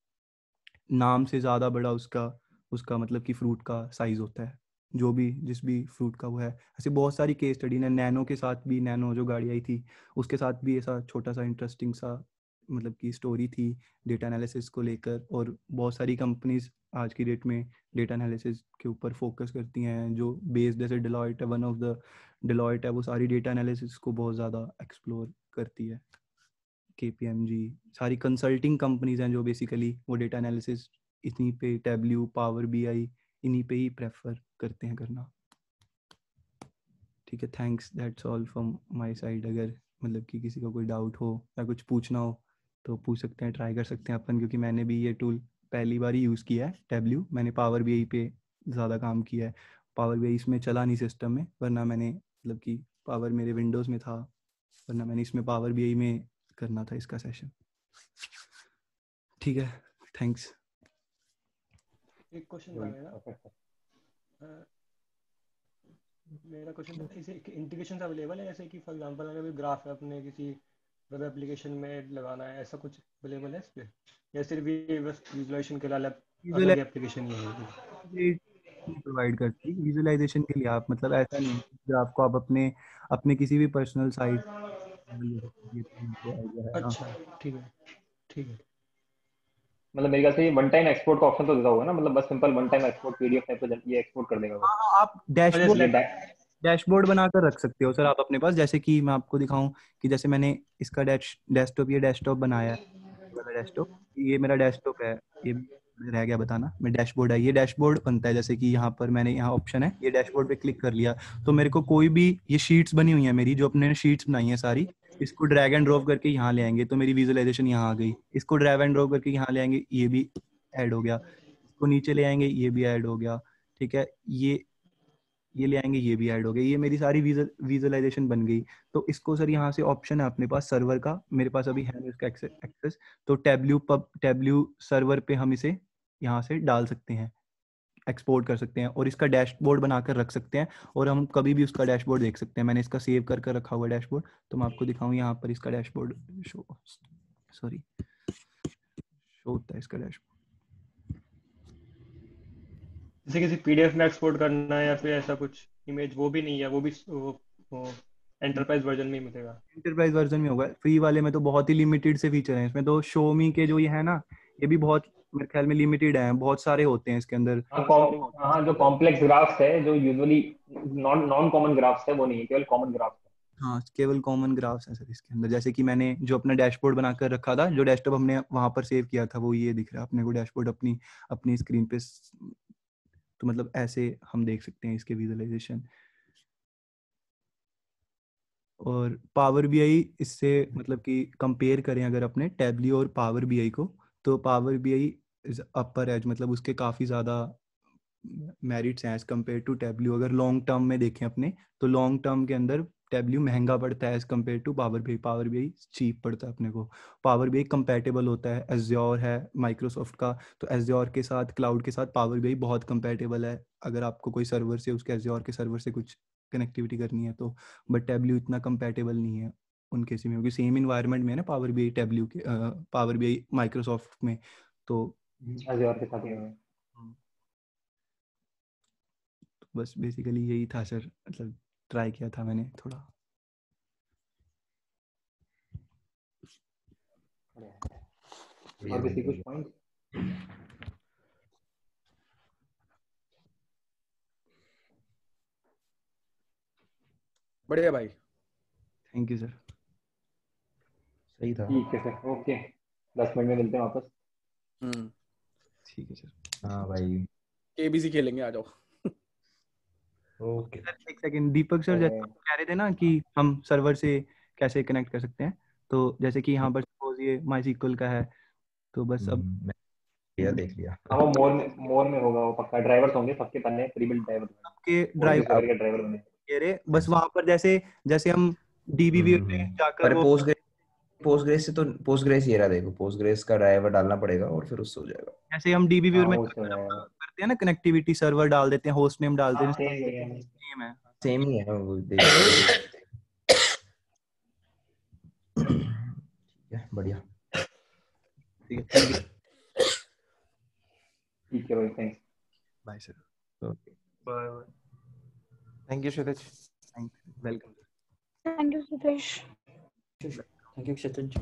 नाम से ज़्यादा बड़ा उसका उसका मतलब कि फ्रूट का साइज होता है, जो भी जिस भी फ्रूट का वो है। ऐसे बहुत सारी केस स्टडी ने, नैनो के साथ भी, नैनो जो गाड़ी आई थी उसके साथ भी ऐसा छोटा सा इंटरेस्टिंग सा मतलब कि स्टोरी थी डेटा एनालिसिस को लेकर। और बहुत सारी कंपनीज आज की डेट में डेटा एनालिसिस के ऊपर फोकस करती हैं, जो बेस्ड, जैसे डिलॉयट है, वन ऑफ द डिलॉयट है, वो सारी डेटा एनालिसिस को बहुत ज़्यादा एक्सप्लोर करती है। KPMG, सारी कंसल्टिंग कंपनीज हैं जो बेसिकली वो डेटा एनालिसिस इन्हीं पे, टैबल्यू, पावर BI, इन्हीं पे ही प्रेफर करते हैं करना। ठीक है, thanks, that's all from my side. अगर मतलब कि किसी को कोई डाउट हो या कुछ पूछना हो तो पूछ सकते हैं, ट्राई कर सकते हैं अपन, क्योंकि मैंने भी ये टूल पहली बार ही यूज़ किया है टैबल्यू। मैंने पावर BI पे ज़्यादा काम किया है, पावर BI इसमें चला नहीं सिस्टम में, वरना मैंने मतलब कि पावर मेरे विंडोज़ में था, वरना मैंने इसमें पावर BI में करना था इसका सेशन। ठीक है, थैंक्स। एक क्वेश्चन था मेरा क्वेश्चन था, इसे इंटीग्रेशन अवेलेबल है, जैसे कि फॉर एग्जांपल अगर ग्राफ है अपने किसी वेब एप्लीकेशन में लगाना है, ऐसा कुछ अवेलेबल है इस पे, या सिर्फ ये बस विजुअलाइजेशन के लिए अलग एप्लीकेशन ही है? प्रोवाइड करती है विजुअलाइजेशन के लिए। आप मतलब ऐसा नहीं है कि आपको आप अपने अपने किसी भी पर्सनल साइट आइडिया है। हाँ, अच्छा, ठीक है, ठीक है। मतलब मेरे ख्याल से ये वन टाइम एक्सपोर्ट का ऑप्शन तो देता होगा ना, मतलब बस simple one time export PDF में तो ये एक्सपोर्ट कर देगा वो। हाँ, आप डैशबोर्ड बनाकर रख सकते हो सर आप अपने पास। जैसे कि मैं आपको दिखाऊं कि जैसे मैंने इसका डेस्कटॉप, ये डेस्कटॉप बनाया है, ये वाला डेस्कटॉप, ये मेरा डेस्कटॉप है, ये रह गया बताना, मैं डैशबोर्ड है, ये डैशबोर्ड बनता है। जैसे कि यहाँ पर मैंने यहाँ ऑप्शन है, ये डैशबोर्ड पे क्लिक कर लिया तो मेरे को कोई भी, ये शीट्स बनी हुई है मेरी, जो अपने शीट्स बनाई है सारी, इसको ड्रैग एंड ड्रॉप करके यहाँ ले आएंगे तो मेरी विजुअलाइजेशन यहाँ आ गई। इसको ड्रैग एंड ड्रॉप करके यहाँ ले आएंगे, ये भी ऐड हो गया। इसको नीचे ले आएंगे, ये भी ऐड हो गया। ठीक है, ये ले आएंगे, ये भी ऐड हो गया, ये मेरी सारी विजुअलाइजेशन बन गई। तो इसको सर यहाँ से ऑप्शन है अपने पास सर्वर का, मेरे पास अभी है नहीं उसका एक्सेस, तो टैबल्यू सर्वर पे हम इसे यहाँ से डाल सकते हैं, एक्सपोर्ट कर सकते हैं और इसका डैशबोर्ड बनाकर रख सकते हैं, और हम कभी भी उसका डैशबोर्ड देख सकते हैं। मैंने इसका सेव कर कर रखा हुआ डैशबोर्ड, तो मैं आपको दिखाऊं यहाँ पर इसका डैशबोर्ड शो होता है इसका डैशबोर्ड। जैसे किसी PDF में एक्सपोर्ट करना है या फिर ऐसा कुछ इमेज, वो भी नहीं है, वो भी वो एंटरप्राइज वर्जन में ही मिलेगा? एंटरप्राइज वर्जन में होगा, फ्री वाले में तो बहुत ही लिमिटेड से फीचर हैं। इसमें तो शोमी के जो ये है ना, ये भी बहुत मेरे ख्याल में लिमिटेड है, बहुत सारे होते हैं इसके अंदर। हाँ, जो कॉम्प्लेक्स ग्राफ्स है, जो यूजुअली नॉन कॉमन ग्राफ्स है, वो नहीं है, केवल कॉमन ग्राफ्स है। हाँ, केवल कॉमन ग्राफ्स हैं सर इसके अंदर। जैसे कि मैंने जो अपना डैशबोर्ड बनाकर रखा था, जो डेस्कटॉप हमने वहां पर सेव किया था, वो ये दिख रहा है अपने को डैशबोर्ड अपनी अपनी स्क्रीन पे। तो मतलब ऐसे हम देख सकते हैं इसके विजुअलाइजेशन। और पावर BI इससे मतलब कि कंपेयर करें अगर अपने टैबल्यू और पावर BI को, तो power BI is upper as, मतलब उसके काफ़ी ज़्यादा मेरिट्स हैं एज कम्पेयर टू टैबल्यू। अगर लॉन्ग टर्म में देखें अपने, तो लॉन्ग टर्म के अंदर टैबल्यू महंगा पड़ता है as compare to power BI। Power BI cheap पड़ता है अपने को। पावर BI कंपैटिबल होता है, एज्योर है माइक्रोसॉफ्ट का, तो एज्योर के साथ, क्लाउड के साथ पावर BI बहुत कंपैटिबल है अगर आपको कोई सर्वर से, उसके एज्योर के सर्वर से कुछ कनेक्टिविटी करनी है तो। बट टैबल्यू इतना कंपैटिबल नहीं है उन केस में, क्योंकि सेम इन्वायरमेंट में है ना पावर BI टैबल्यू के, पावर BI माइक्रोसॉफ्ट में, तो Azure के साथ ही है। बस बेसिकली यही था सर, मतलब ट्राई किया था मैंने थोड़ा। और किसी कुछ पॉइंट? बढ़िया भाई, थैंक यू सर। सही था। ठीक है सर, ओके, 10 मिनट में मिलते हैं वापस। ठीक है सर। हाँ भाई, KBC खेलेंगे, आ जाओ। ओके। सर एक सेकंड, दीपक सर, जैसे आप कह रहे थे ना कि हम सर्वर से कैसे कनेक्ट कर सकते हैं, तो जैसे कि यहाँ पर सपोज ये MySQL का है, तो बस अब मैं देख लिया। हाँ, वो मोर में होगा, वो पक्का ड्राइवर्स होंगे सबके, पन्ने प्रीबिल्ट ड्राइवर, आपके ड्राइव ड्राइवर बने। ये रे बस वहां पर जैसे हम डीबीवी में जाकर पर वो पोस्टग्रेस से तो पोस्टग्रेस ये रहा देखो, पोस्टग्रेस का ड्राइवर डालना पड़ेगा और फिर उससे हो जाएगा। जैसे हम डीबीवी हाँ में वो जाकर तो अपना है। करते हैं ना कनेक्टिविटी, सर्वर डाल देते हैं, होस्ट नेम डाल देते हाँ हैं, सेम है। सेम है। सेम ही है वो, ठीक है बढ़िया। ठीक है, ठीक है भाई, thanks. Bye sir. Okay, bye. Thank you Kshitij. Welcome. Thank you Sudesh. Thank you Kshitij.